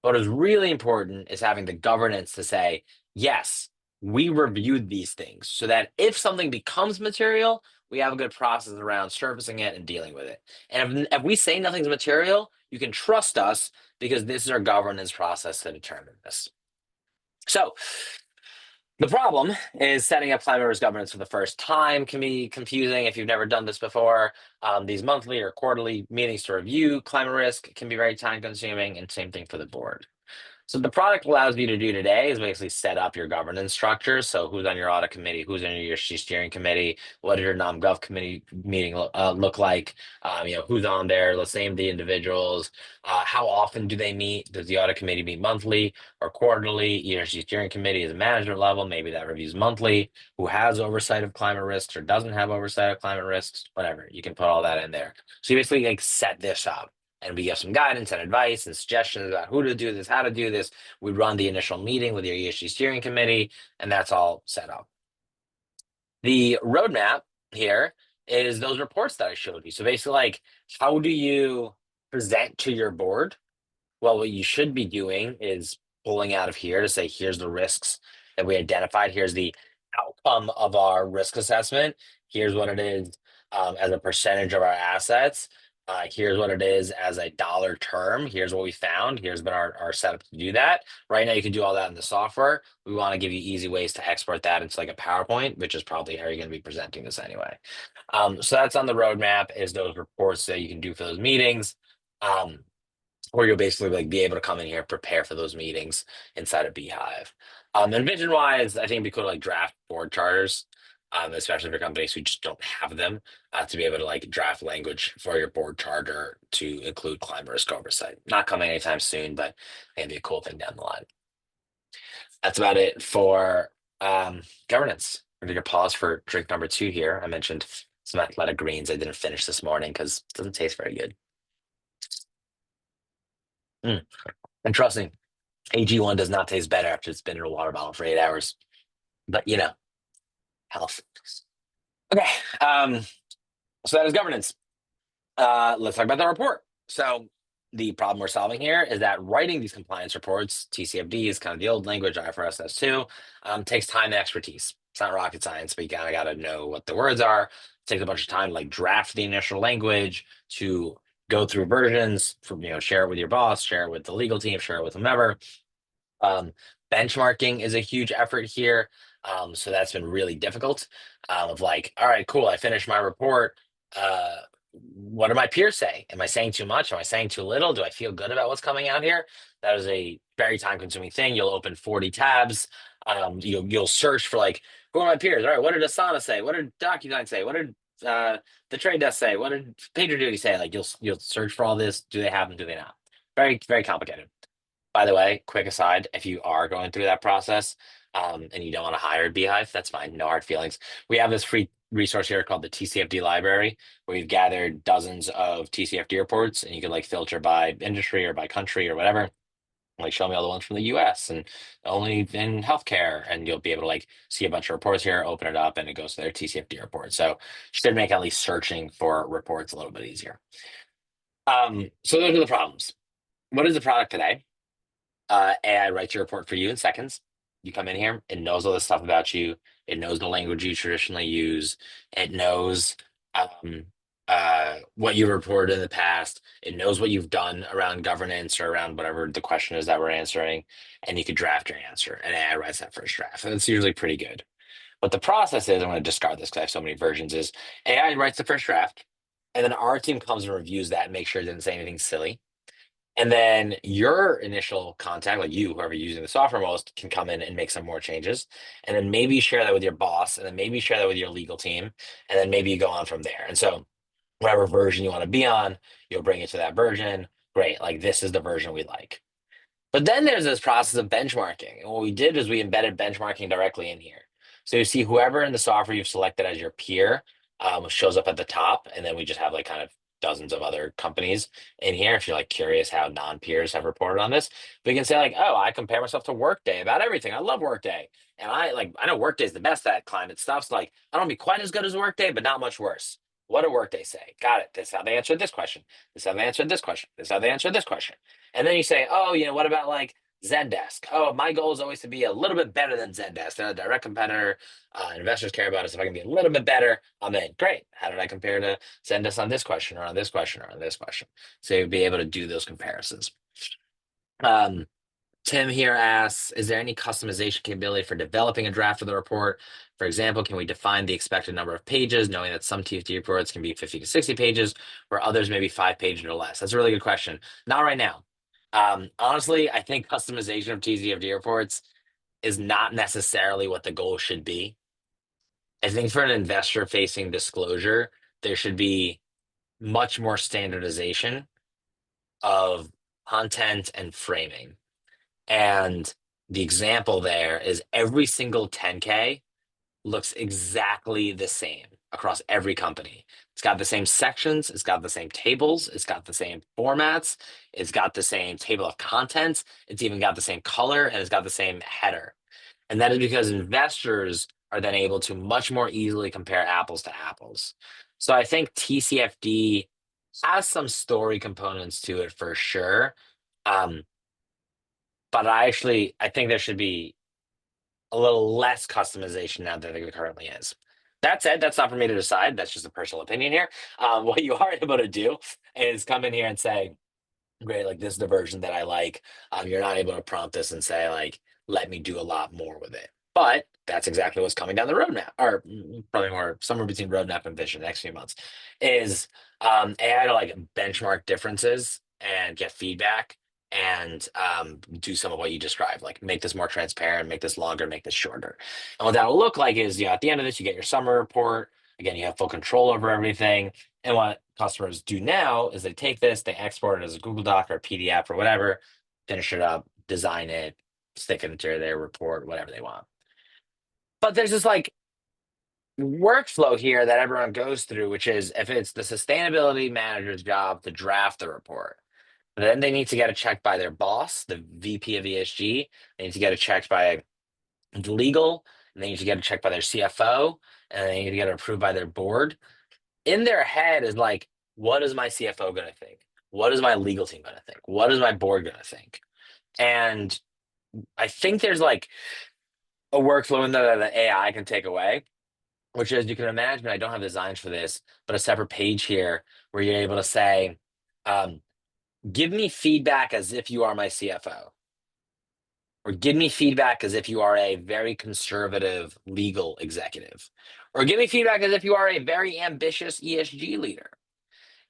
What is really important is having the governance to say, yes, we reviewed these things so that if something becomes material, we have a good process around surfacing it and dealing with it. And if we say nothing's material, you can trust us because this is our governance process to determine this. So the problem is setting up climate risk governance for the first time can be confusing if you've never done this before. These monthly or quarterly meetings to review climate risk can be very time consuming, and same thing for the board. So the product allows you to do today is basically set up your governance structure. So who's on your audit committee, who's in your steering committee, what does your nom-gov committee meeting look like? Who's on there? Let's name the individuals. How often do they meet? Does the audit committee meet monthly or quarterly? ESG steering committee is a management level. Maybe that reviews monthly. Who has oversight of climate risks or doesn't have oversight of climate risks? Whatever. You can put all that in there. So you basically like set this up. And we give some guidance and advice and suggestions about who to do this, how to do this. We run the initial meeting with your ESG steering committee, and that's all set up. The roadmap here is those reports that I showed you. So basically, like, how do you present to your board? Well, what you should be doing is pulling out of here to say, here's the risks that we identified. Here's the outcome of our risk assessment. Here's what it is as a percentage of our assets. Here's what it is as a dollar term. Here's what we found. Here's been our setup to do that. Right now, you can do all that in the software. We want to give you easy ways to export that into like a PowerPoint, which is probably how you're going to be presenting this anyway. So that's on the roadmap, is those reports that you can do for those meetings. Or you'll basically like be able to come in here, prepare for those meetings inside of Beehive. And vision wise, I think it'd be cool to like draft board charters, especially for companies who just don't have them, to be able to like draft language for your board charter to include climate risk oversight. Not coming anytime soon, but maybe a cool thing down the line. That's about it for governance. We're gonna pause for drink number 2 here. I mentioned some athletic greens I didn't finish this morning because it doesn't taste very good. And trust me, AG1 does not taste better after it's been in a water bottle for 8 hours. But health. Okay. So that is governance. Let's talk about the report. So the problem we're solving here is that writing these compliance reports, TCFD is kind of the old language, IFRS S2, takes time and expertise. It's not rocket science, but you kind of got to know what the words are. It takes a bunch of time to like draft the initial language, to go through versions, share it with your boss, share it with the legal team, share it with whomever. Benchmarking is a huge effort here. So that's been really difficult. Of like, all right, cool, I finished my report. What do my peers say? Am I saying too much? Am I saying too little? Do I feel good about what's coming out here? That is a very time-consuming thing. You'll open 40 tabs. You'll search for like, who are my peers? All right, what did Asana say? What did DocuSign say? What did the trade desk say? What did PagerDuty say? Like, you'll search for all this. Do they have them? Do they not? Very, very complicated. By the way, quick aside, if you are going through that process and you don't want to hire Beehive, that's fine. No hard feelings. We have this free resource here called the TCFD library, where we've gathered dozens of TCFD reports, and you can like filter by industry or by country or whatever. Like, show me all the ones from the US and only in healthcare, and you'll be able to like see a bunch of reports here, open it up, and it goes to their TCFD report. So should make at least searching for reports a little bit easier. So those are the problems. What is the product today? AI writes your report for you in seconds. You come in here, it knows all this stuff about you. It knows the language you traditionally use. It knows what you reported in the past. It knows what you've done around governance or around whatever the question is that we're answering. And you can draft your answer. And AI writes that first draft. And it's usually pretty good. But the process is, I'm going to discard this because I have so many versions, is AI writes the first draft. And then our team comes and reviews that and makes sure it didn't say anything silly. And then your initial contact, like you, whoever you're using the software most, can come in and make some more changes. And then maybe share that with your boss, and then maybe share that with your legal team. And then maybe you go on from there. And so whatever version you want to be on, you'll bring it to that version. Great. Like, this is the version we like. But then there's this process of benchmarking. And what we did is we embedded benchmarking directly in here. So you see whoever in the software you've selected as your peer shows up at the top. And then we just have like kind of dozens of other companies in here. If you're like curious how non-peers have reported on this, we can say like, oh, I compare myself to Workday about everything. I love Workday. And I know Workday's the best at climate stuff. So like, I don't be quite as good as Workday, but not much worse. What did Workday say? Got it. This is how they answered this question. This is how they answered this question. This is how they answered this question. And then you say, oh, what about like Zendesk? Oh, my goal is always to be a little bit better than Zendesk. They're a direct competitor. Investors care about us. If I can be a little bit better, I'm in. Great. How did I compare to Zendesk on this question or on this question or on this question? So you'll be able to do those comparisons. Um, Tim here asks, is there any customization capability for developing a draft of the report? For example, can we define the expected number of pages, knowing that some TFD reports can be 50 to 60 pages, where others may be 5 pages or less? That's a really good question. Not right now. Honestly, I think customization of TCFD reports is not necessarily what the goal should be. I think for an investor-facing disclosure, there should be much more standardization of content and framing. And the example there is every single 10K looks exactly the same across every company. It's got the same sections, it's got the same tables, it's got the same formats, it's got the same table of contents, it's even got the same color, and it's got the same header. And that is because investors are then able to much more easily compare apples to apples. So I think TCFD has some story components to it for sure. Um, but I think there should be a little less customization now than there currently is. That said, that's not for me to decide. That's just a personal opinion here. What you are able to do is come in here and say, great, like this is the version that I like. You're not able to prompt this and say, like, let me do a lot more with it. But that's exactly what's coming down the roadmap, or probably more somewhere between roadmap and vision the next few months, is AI to like benchmark differences and get feedback and do some of what you described, like make this more transparent, make this longer, make this shorter. And what that will look like is, at the end of this, you get your summer report. Again, you have full control over everything. And what customers do now is they take this, they export it as a Google Doc or a PDF or whatever, finish it up, design it, stick it into their report, whatever they want. But there's this like workflow here that everyone goes through, which is if it's the sustainability manager's job to draft the report, then they need to get it checked by their boss, the VP of ESG. They need to get it checked by legal, and they need to get it checked by their CFO, and they need to get it approved by their board. In their head is like, what is my CFO going to think? What is my legal team going to think? What is my board going to think? And I think there's like a workflow in there that AI can take away, which is you can imagine, I don't have designs for this, but a separate page here where you're able to say, um, give me feedback as if you are my CFO, or give me feedback as if you are a very conservative legal executive, or give me feedback as if you are a very ambitious ESG leader.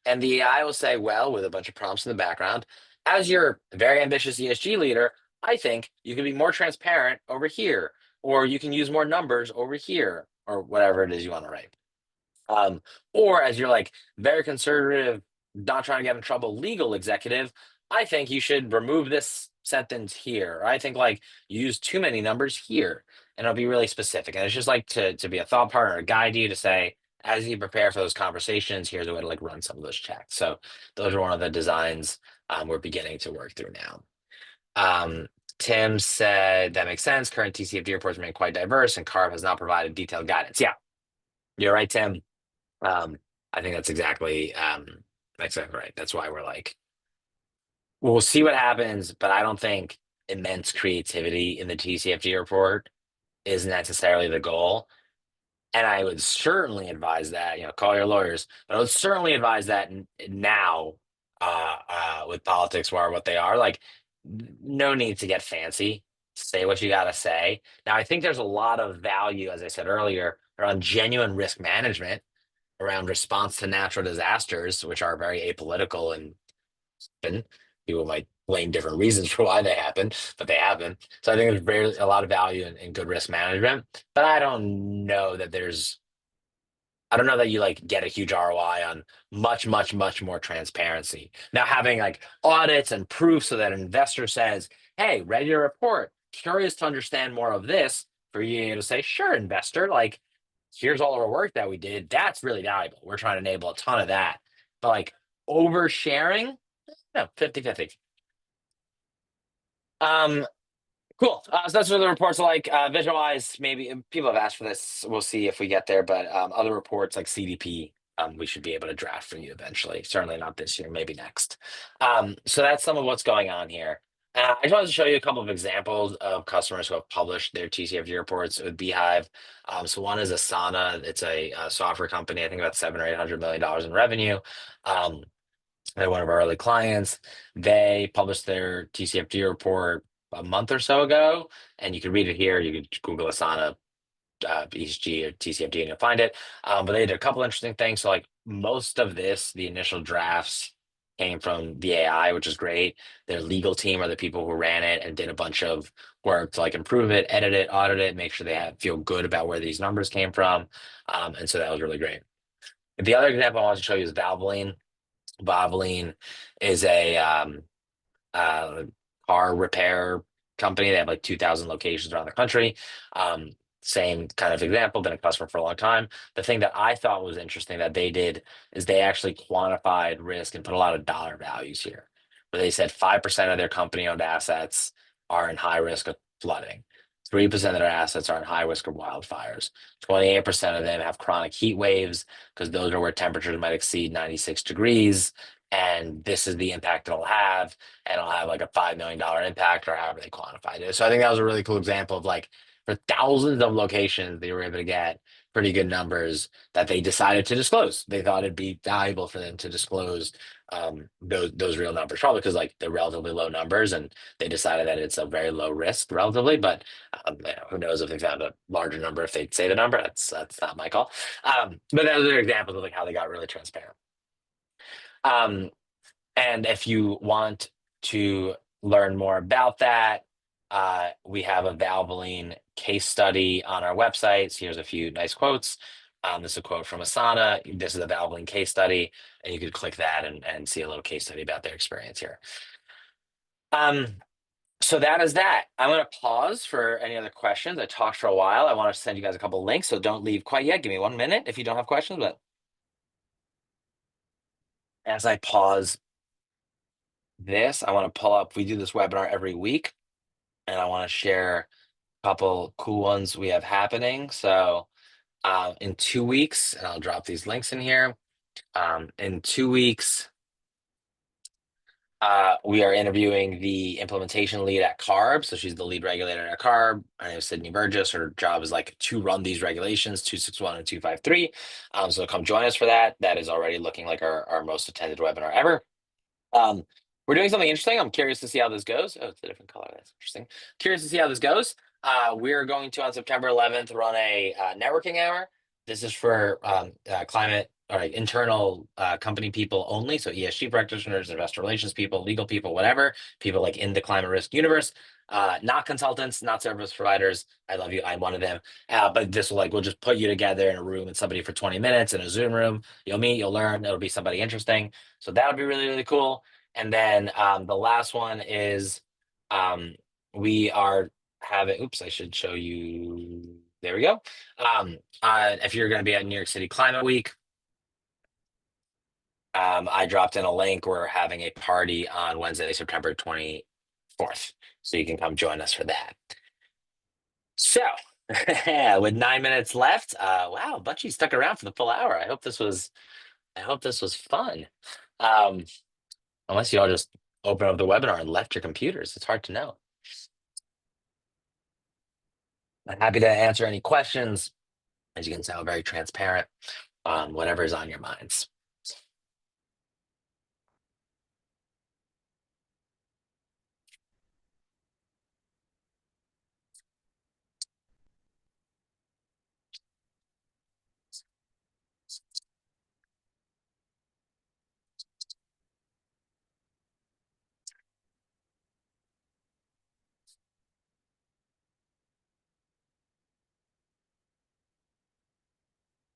And the AI will say, well, with a bunch of prompts in the background, as your very ambitious ESG leader, I think you can be more transparent over here, or you can use more numbers over here, or whatever it is you want to write. Or as you're like very conservative, not trying to get in trouble legal executive, I think you should remove this sentence here. Or I think like you use too many numbers here, and it'll be really specific. And it's just like to be a thought partner, to guide you to say, as you prepare for those conversations, here's a way to like run some of those checks. So those are one of the designs we're beginning to work through now. Tim said that makes sense. Current TCFD reports remain quite diverse, and CARB has not provided detailed guidance. Yeah, you're right, Tim. I think that's exactly right. That's why we're like, we'll see what happens, but I don't think immense creativity in the TCFD report is necessarily the goal. And I would certainly advise that, call your lawyers, but I would certainly advise that now, with politics where what they are, like, no need to get fancy. Say what you got to say. Now, I think there's a lot of value, as I said earlier, around genuine risk management, around response to natural disasters, which are very apolitical and happen. People might blame different reasons for why they happen, but they happen. So I think there's a lot of value in good risk management. But I don't know that you like get a huge ROI on much, much, much more transparency. Now having like audits and proof so that an investor says, hey, read your report, curious to understand more of this, for you to say, sure, investor, like here's all our work that we did. That's really valuable. We're trying to enable a ton of that. but like oversharing, no, 50-50. Um, Cool. So that's what the reports are like. Visualize, maybe people have asked for this. We'll see if we get there, but other reports like CDP, we should be able to draft for you eventually. Certainly not this year, maybe next. So that's some of what's going on here. I just wanted to show you a couple of examples of customers who have published their TCFD reports with Beehive. So one is Asana. It's a software company. I think about $700 or $800 million in revenue. Um, they're one of our early clients. They published their TCFD report a month or so ago, and you can read it here. You could Google Asana, ESG or TCFD, and you'll find it. But they did a couple interesting things. So, like most of this, the initial drafts came from the AI, which is great. Their legal team are the people who ran it and did a bunch of work to like improve it, edit it, audit it, make sure they feel good about where these numbers came from. And so that was really great. The other example I wanted to show you is Valvoline. Valvoline is a uh, car repair company. They have like 2,000 locations around the country. Um, Same kind of example, been a customer for a long time. The thing that I thought was interesting that they did is they actually quantified risk and put a lot of dollar values here. Where they said 5% of their company owned assets are in high risk of flooding. 3% of their assets are in high risk of wildfires. 28% of them have chronic heat waves because those are where temperatures might exceed 96 degrees. And this is the impact it'll have, and it'll have like a $5 million impact or however they quantified it. So I think that was a really cool example of like for thousands of locations, they were able to get pretty good numbers that they decided to disclose. They thought it'd be valuable for them to disclose those real numbers, probably because like they're relatively low numbers, and they decided that it's a very low risk relatively. But who knows if they found a larger number if they'd say the number? That's not my call. But those are examples of like how they got really transparent. Um, and if you want to learn more about that, we have a Valvoline case study on our website. So here's a few nice quotes. This is a quote from Asana. This is a Valvoline case study, and you could click that and see a little case study about their experience here. Um, so that is that. I'm going to pause for any other questions. I talked for a while. I want to send you guys a couple links, so don't leave quite yet. Give me 1 minute if you don't have questions. But as I pause this, I want to pull up. We do this webinar every week, and I want to share a couple cool ones we have happening. So in 2 weeks, and I'll drop these links in here. In 2 weeks, we are interviewing the implementation lead at CARB. So she's the lead regulator at CARB. Her name is Sydney Burgess. Her job is like to run these regulations, 261 and 253. So come join us for that. That is already looking like our most attended webinar ever. Um, we're doing something interesting. I'm curious to see how this goes. Oh, it's a different color. That's interesting. Curious to see how this goes. We're going to, on September 11th, run a networking hour. This is for climate or internal company people only. So ESG practitioners, investor relations people, legal people, whatever, people like in the climate risk universe. Not consultants, not service providers. I love you. I'm one of them. But this will we'll just put you together in a room with somebody for 20 minutes in a Zoom room. You'll meet, you'll learn. It'll be somebody interesting. So that'll be really, really cool. And then the last one is um, we are having, oops, I should show you. There we go. If you're going to be at New York City Climate Week, I dropped in a link. We're having a party on Wednesday, September 24th. So you can come join us for that. So with 9 minutes left, wow, a bunch of you stuck around for the full hour. I hope this was fun. Um, Unless you all just open up the webinar and left your computers, it's hard to know. I'm happy to answer any questions. As you can tell, very transparent on whatever is on your minds.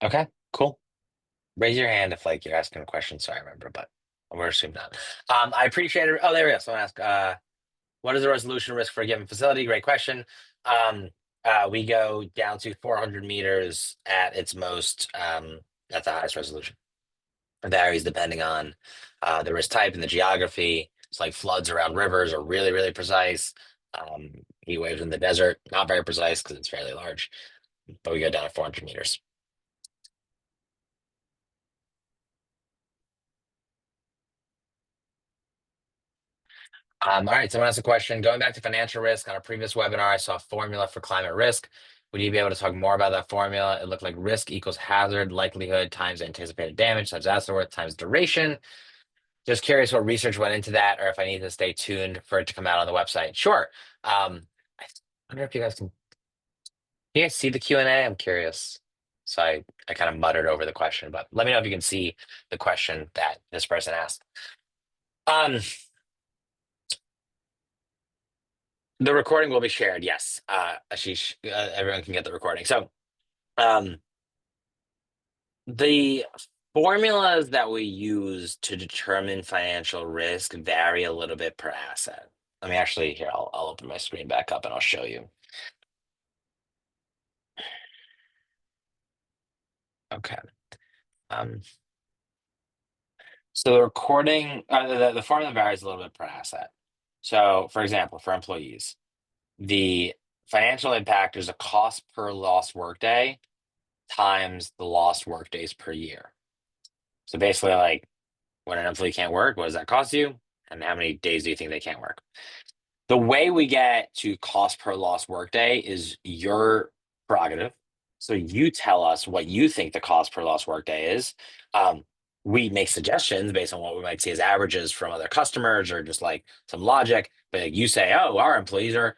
Okay, cool. Raise your hand if you're asking a question. Sorry, I remember, but we're assuming not. I appreciate it. Oh, there we go. Someone asked, what is the resolution risk for a given facility? Great question. We go down to 400 meters at its most, at the highest resolution. It varies depending on the risk type and the geography. It's like floods around rivers are really, really precise. Heat waves in the desert, not very precise because it's fairly large, but we go down to 400 meters. All right, someone asked a question. Going back to financial risk, on a previous webinar, I saw a formula for climate risk. Would you be able to talk more about that formula? It looked like risk equals hazard, likelihood times anticipated damage, times asset worth, times duration. Just curious what research went into that, or if I need to stay tuned for it to come out on the website. Sure. I wonder if you guys can you guys see the Q&A? I'm curious. So I kind of muttered over the question, but let me know if you can see the question that this person asked. Um, the recording will be shared. Yes. Ashish, everyone can get the recording. So, um, the formulas that we use to determine financial risk vary a little bit per asset. Let me actually here, I'll open my screen back up and I'll show you. Okay. Um, so the recording, the formula varies a little bit per asset. So, for example, for employees, the financial impact is a cost per lost workday times the lost workdays per year. So basically, like when an employee can't work, what does that cost you? And how many days do you think they can't work? The way we get to cost per lost workday is your prerogative. So you tell us what you think the cost per lost workday is. Um, we make suggestions based on what we might see as averages from other customers or just like some logic. But like, you say, oh, our employees are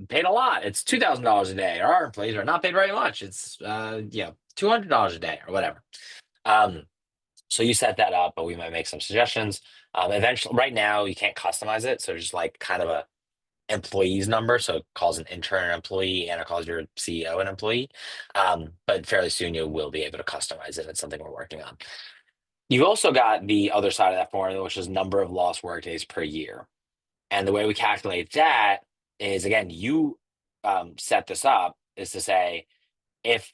paid a lot. It's $2,000 a day. Or our employees are not paid very much. It's $200 a day or whatever. Um, so you set that up, but we might make some suggestions. Eventually, right now you can't customize it, so just like kind of a employees number. So it calls an intern an employee and it calls your CEO an employee. But fairly soon you will be able to customize it. It's something we're working on. You've also got the other side of that formula, which is number of lost workdays per year. And the way we calculate that is again, you set this up is to say if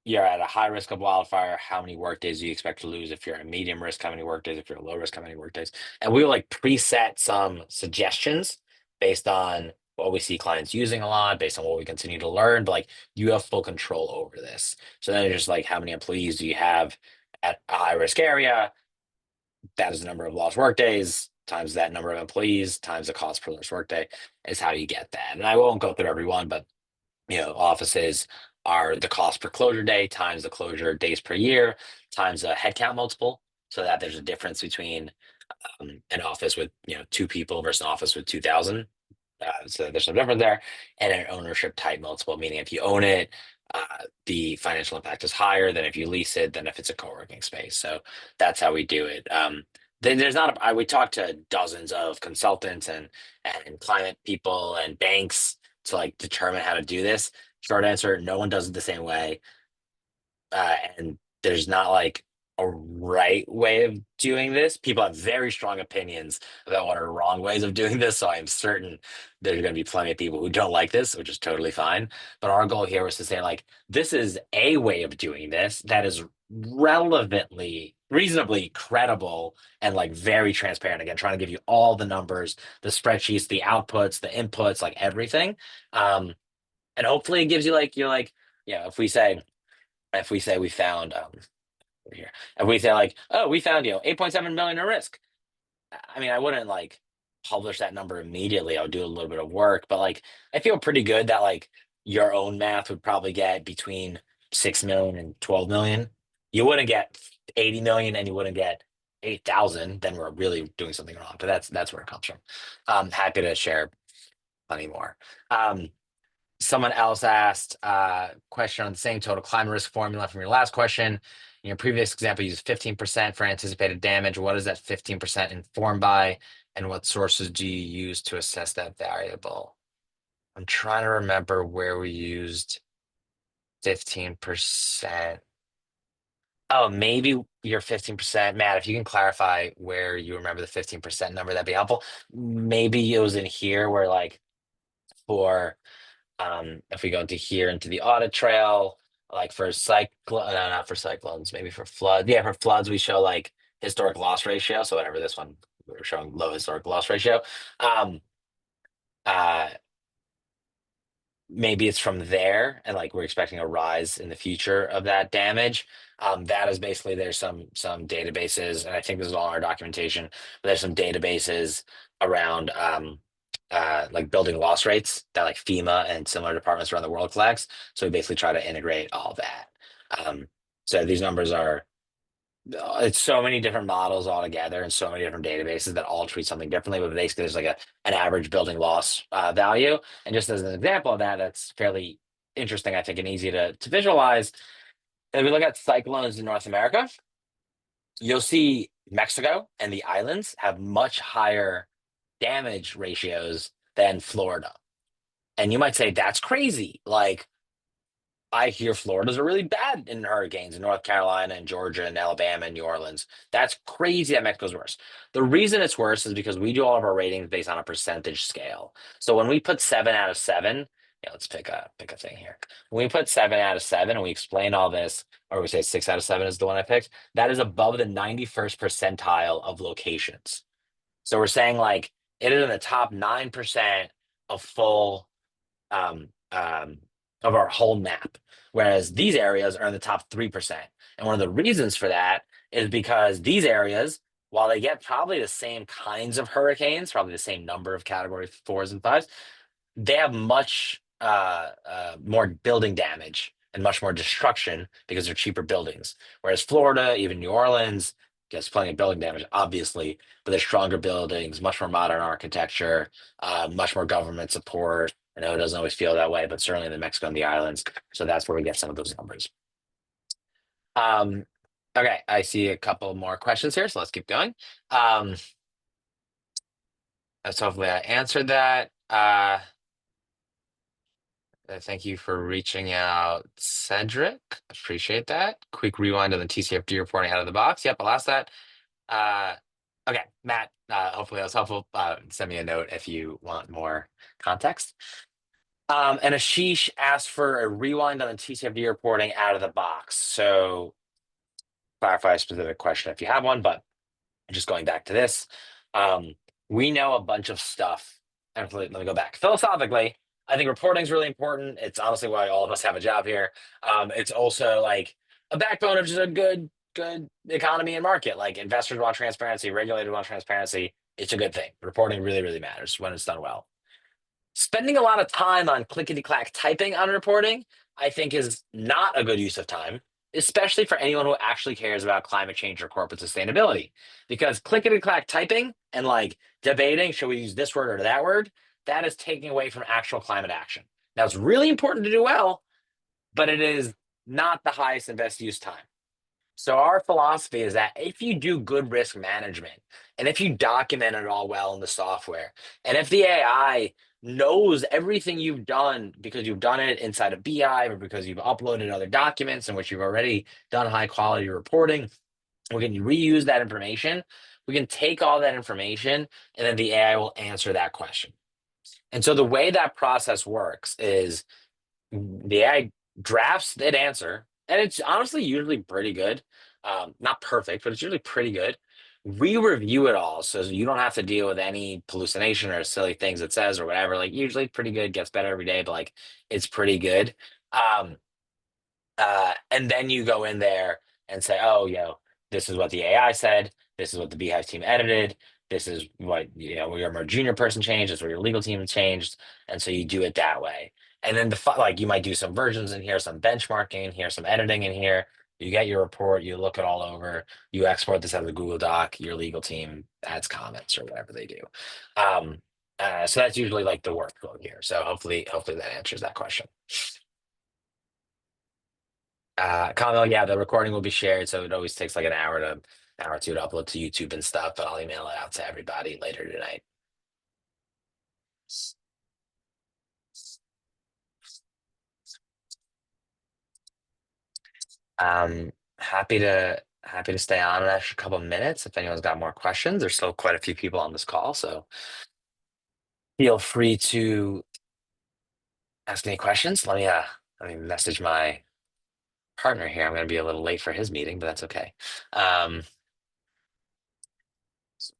you're at a high risk of wildfire, how many workdays do you expect to lose? If you're at a medium risk, how many workdays? If you're a low risk, how many workdays? And we will like preset some suggestions based on what we see clients using a lot, based on what we continue to learn. But like you have full control over this. So then it's just like how many employees do you have at a high risk area? That is the number of lost workdays times that number of employees times the cost per lost workday is how you get that. And I won't go through every one, but offices are the cost per closure day times the closure days per year times a headcount multiple, so that there's a difference between an office with two people versus an office with 2,000. So there's some difference there, and an ownership type multiple, meaning if you own it, the financial impact is higher than if you lease it, than if it's a co-working space. So that's how we do it. Then there's not we talked to dozens of consultants and climate people and banks to like determine how to do this. Short answer, no one does it the same way. And there's not like a right way of doing this. People have very strong opinions about what are wrong ways of doing this. So I'm certain there's going to be plenty of people who don't like this, which is totally fine. But our goal here was to say, like, this is a way of doing this that is reasonably credible and like very transparent. Again, trying to give you all the numbers, the spreadsheets, the outputs, the inputs, like everything. And hopefully it gives you like, you're like, if we say we found here. If we say like, oh, we found 8.7 million in risk. I mean, I wouldn't like publish that number immediately. I would do a little bit of work, but like I feel pretty good that like your own math would probably get between 6 million and 12 million. You wouldn't get 80 million and you wouldn't get 8,000, then we're really doing something wrong. But that's where it comes from. I'm happy to share plenty more. Someone else asked a question on the same total climate risk formula from your last question. In your previous example, you used 15% for anticipated damage. What is that 15% informed by, and what sources do you use to assess that variable? I'm trying to remember where we used 15%. Oh, maybe your 15%. Matt, if you can clarify where you remember the 15% number, that'd be helpful. Maybe it was in here where like for if we go into here into the audit trail, like for not for cyclones, maybe for floods. Yeah, for floods, we show like historic loss ratio. So whatever this one, we're showing low historic loss ratio. Um, uh, Maybe it's from there, and like we're expecting a rise in the future of that damage. That is basically there's some databases, and I think this is all in our documentation. But there's some databases around like building loss rates that like FEMA and similar departments around the world collects. So we basically try to integrate all that. Um, so these numbers are it's so many different models all together and so many different databases that all treat something differently. But basically, there's like an average building loss value. And just as an example of that, that's fairly interesting, I think, and easy to visualize. If we look at cyclones in North America, you'll see Mexico and the islands have much higher damage ratios than Florida. And you might say that's crazy. Like, I hear Florida's are really bad in hurricanes in North Carolina and Georgia and Alabama and New Orleans. That's crazy that Mexico's worse. The reason it's worse is because we do all of our ratings based on a percentage scale. So when we put 7 out of 7, yeah, let's pick a thing here. When we put 7 out of 7 and we explain all this, or we say 6 out of 7 is the one I picked, that is above the 91st percentile of locations. So we're saying like it is in the top 9% of full um, um, of our whole map, whereas these areas are in the top 3%. And one of the reasons for that is because these areas, while they get probably the same kinds of hurricanes, probably the same number of category 4s and 5s, they have much more building damage and much more destruction because they're cheaper buildings. Whereas Florida, even New Orleans, gets plenty of building damage, obviously, but they're stronger buildings, much more modern architecture, much more government support. I know it doesn't always feel that way, but certainly in the Mexico and the islands. So that's where we get some of those numbers. Um, okay, I see a couple more questions here, so let's keep going. Um, so hopefully I answered that. Thank you for reaching out, Cedric. Appreciate that. Quick rewind on the TCFD reporting out of the box. Yep, I'll ask that. Uh, okay, Matt, hopefully that was helpful. Send me a note if you want more context. And Ashish asked for a rewind on the TCFD reporting out of the box. So clarify a specific question if you have one, but just going back to this, um, we know a bunch of stuff. And let me go back. Philosophically, I think reporting is really important. It's honestly why all of us have a job here. It's also like a backbone of just a good economy and market. Like investors want transparency, regulators want transparency. It's a good thing. Reporting really, really matters when it's done well. Spending a lot of time on clickety clack typing on reporting, I think, is not a good use of time, especially for anyone who actually cares about climate change or corporate sustainability. Because clickety clack typing and like debating, should we use this word or that word, that is taking away from actual climate action. Now, it's really important to do well, but it is not the highest and best use time. So our philosophy is that if you do good risk management and if you document it all well in the software, and if the AI knows everything you've done because you've done it inside of Beehive or because you've uploaded other documents in which you've already done high quality reporting, we can reuse that information. We can take all that information and then the AI will answer that question. And so the way that process works is the AI drafts that answer, and it's honestly usually pretty good. Not perfect, but it's usually pretty good. We review it all, so you don't have to deal with any hallucination or silly things it says or whatever. Like usually pretty good, gets better every day, but like it's pretty good. Um, and then you go in there and say, oh, this is what the AI said. This is what the Beehive team edited. This is what, your more junior person changed. This is where your legal team changed. And so you do it that way. And then like you might do some versions in here, some benchmarking in here, some editing in here. You get your report, you look it all over, you export this as a Google Doc, your legal team adds comments or whatever they do. So that's usually like the workflow here. So hopefully that answers that question. Kamil, yeah, the recording will be shared, so it always takes like an hour or two to upload to YouTube and stuff, but I'll email it out to everybody later tonight. Happy to stay on an extra couple minutes if anyone's got more questions. There's still quite a few people on this call, so feel free to ask any questions. Let me message my partner here. I'm gonna be a little late for his meeting, but that's okay. Um,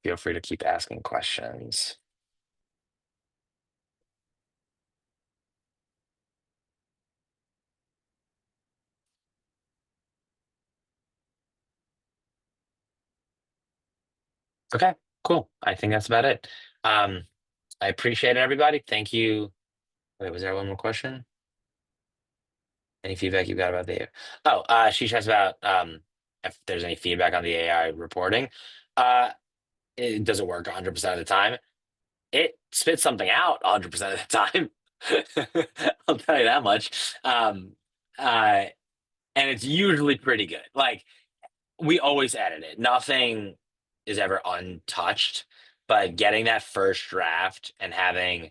Feel free to keep asking questions. Okay, cool. I think that's about it. Um, I appreciate it, everybody. Thank you. Wait, was there one more question? Any feedback you got about the? Oh, she asked about if there's any feedback on the AI reporting. Uh, it doesn't work 100% of the time. It spits something out 100% of the time. I'll tell you that much. Uh, and it's usually pretty good. Like we always edit it. Nothing is ever untouched, but getting that first draft and having,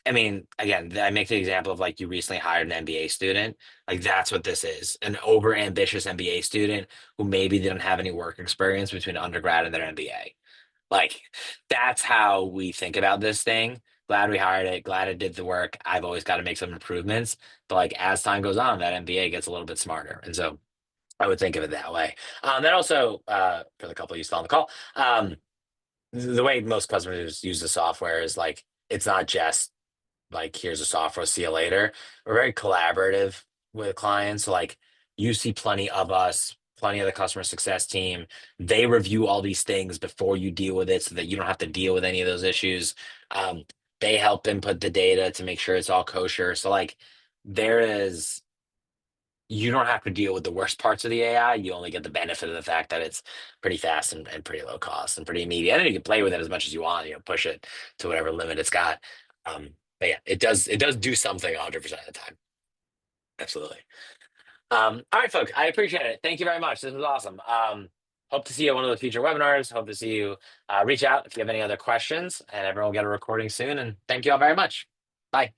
I mean, again, I make the example of like you recently hired an MBA student. Like that's what this is, an over ambitious MBA student who maybe didn't have any work experience between undergrad and their MBA. Like that's how we think about this thing. Glad we hired it. Glad it did the work. I've always got to make some improvements. But like as time goes on, that MBA gets a little bit smarter. And so I would think of it that way. Then also, for the couple of you still on the call, the way most customers use the software is like it's not just like here's a software, see you later. We're very collaborative with clients. So like you see plenty of us, plenty of the customer success team. They review all these things before you deal with it so that you don't have to deal with any of those issues. Um, they help input the data to make sure it's all kosher. So like there is you don't have to deal with the worst parts of the AI. You only get the benefit of the fact that it's pretty fast and pretty low cost and pretty immediate. And you can play with it as much as you want, push it to whatever limit it's got. Um, but yeah, it does do something 100% of the time. Absolutely. All right, folks, I appreciate it. Thank you very much. This was awesome. Hope to see you at one of the future webinars. Hope to see you reach out if you have any other questions, and everyone will get a recording soon. And thank you all very much. Bye.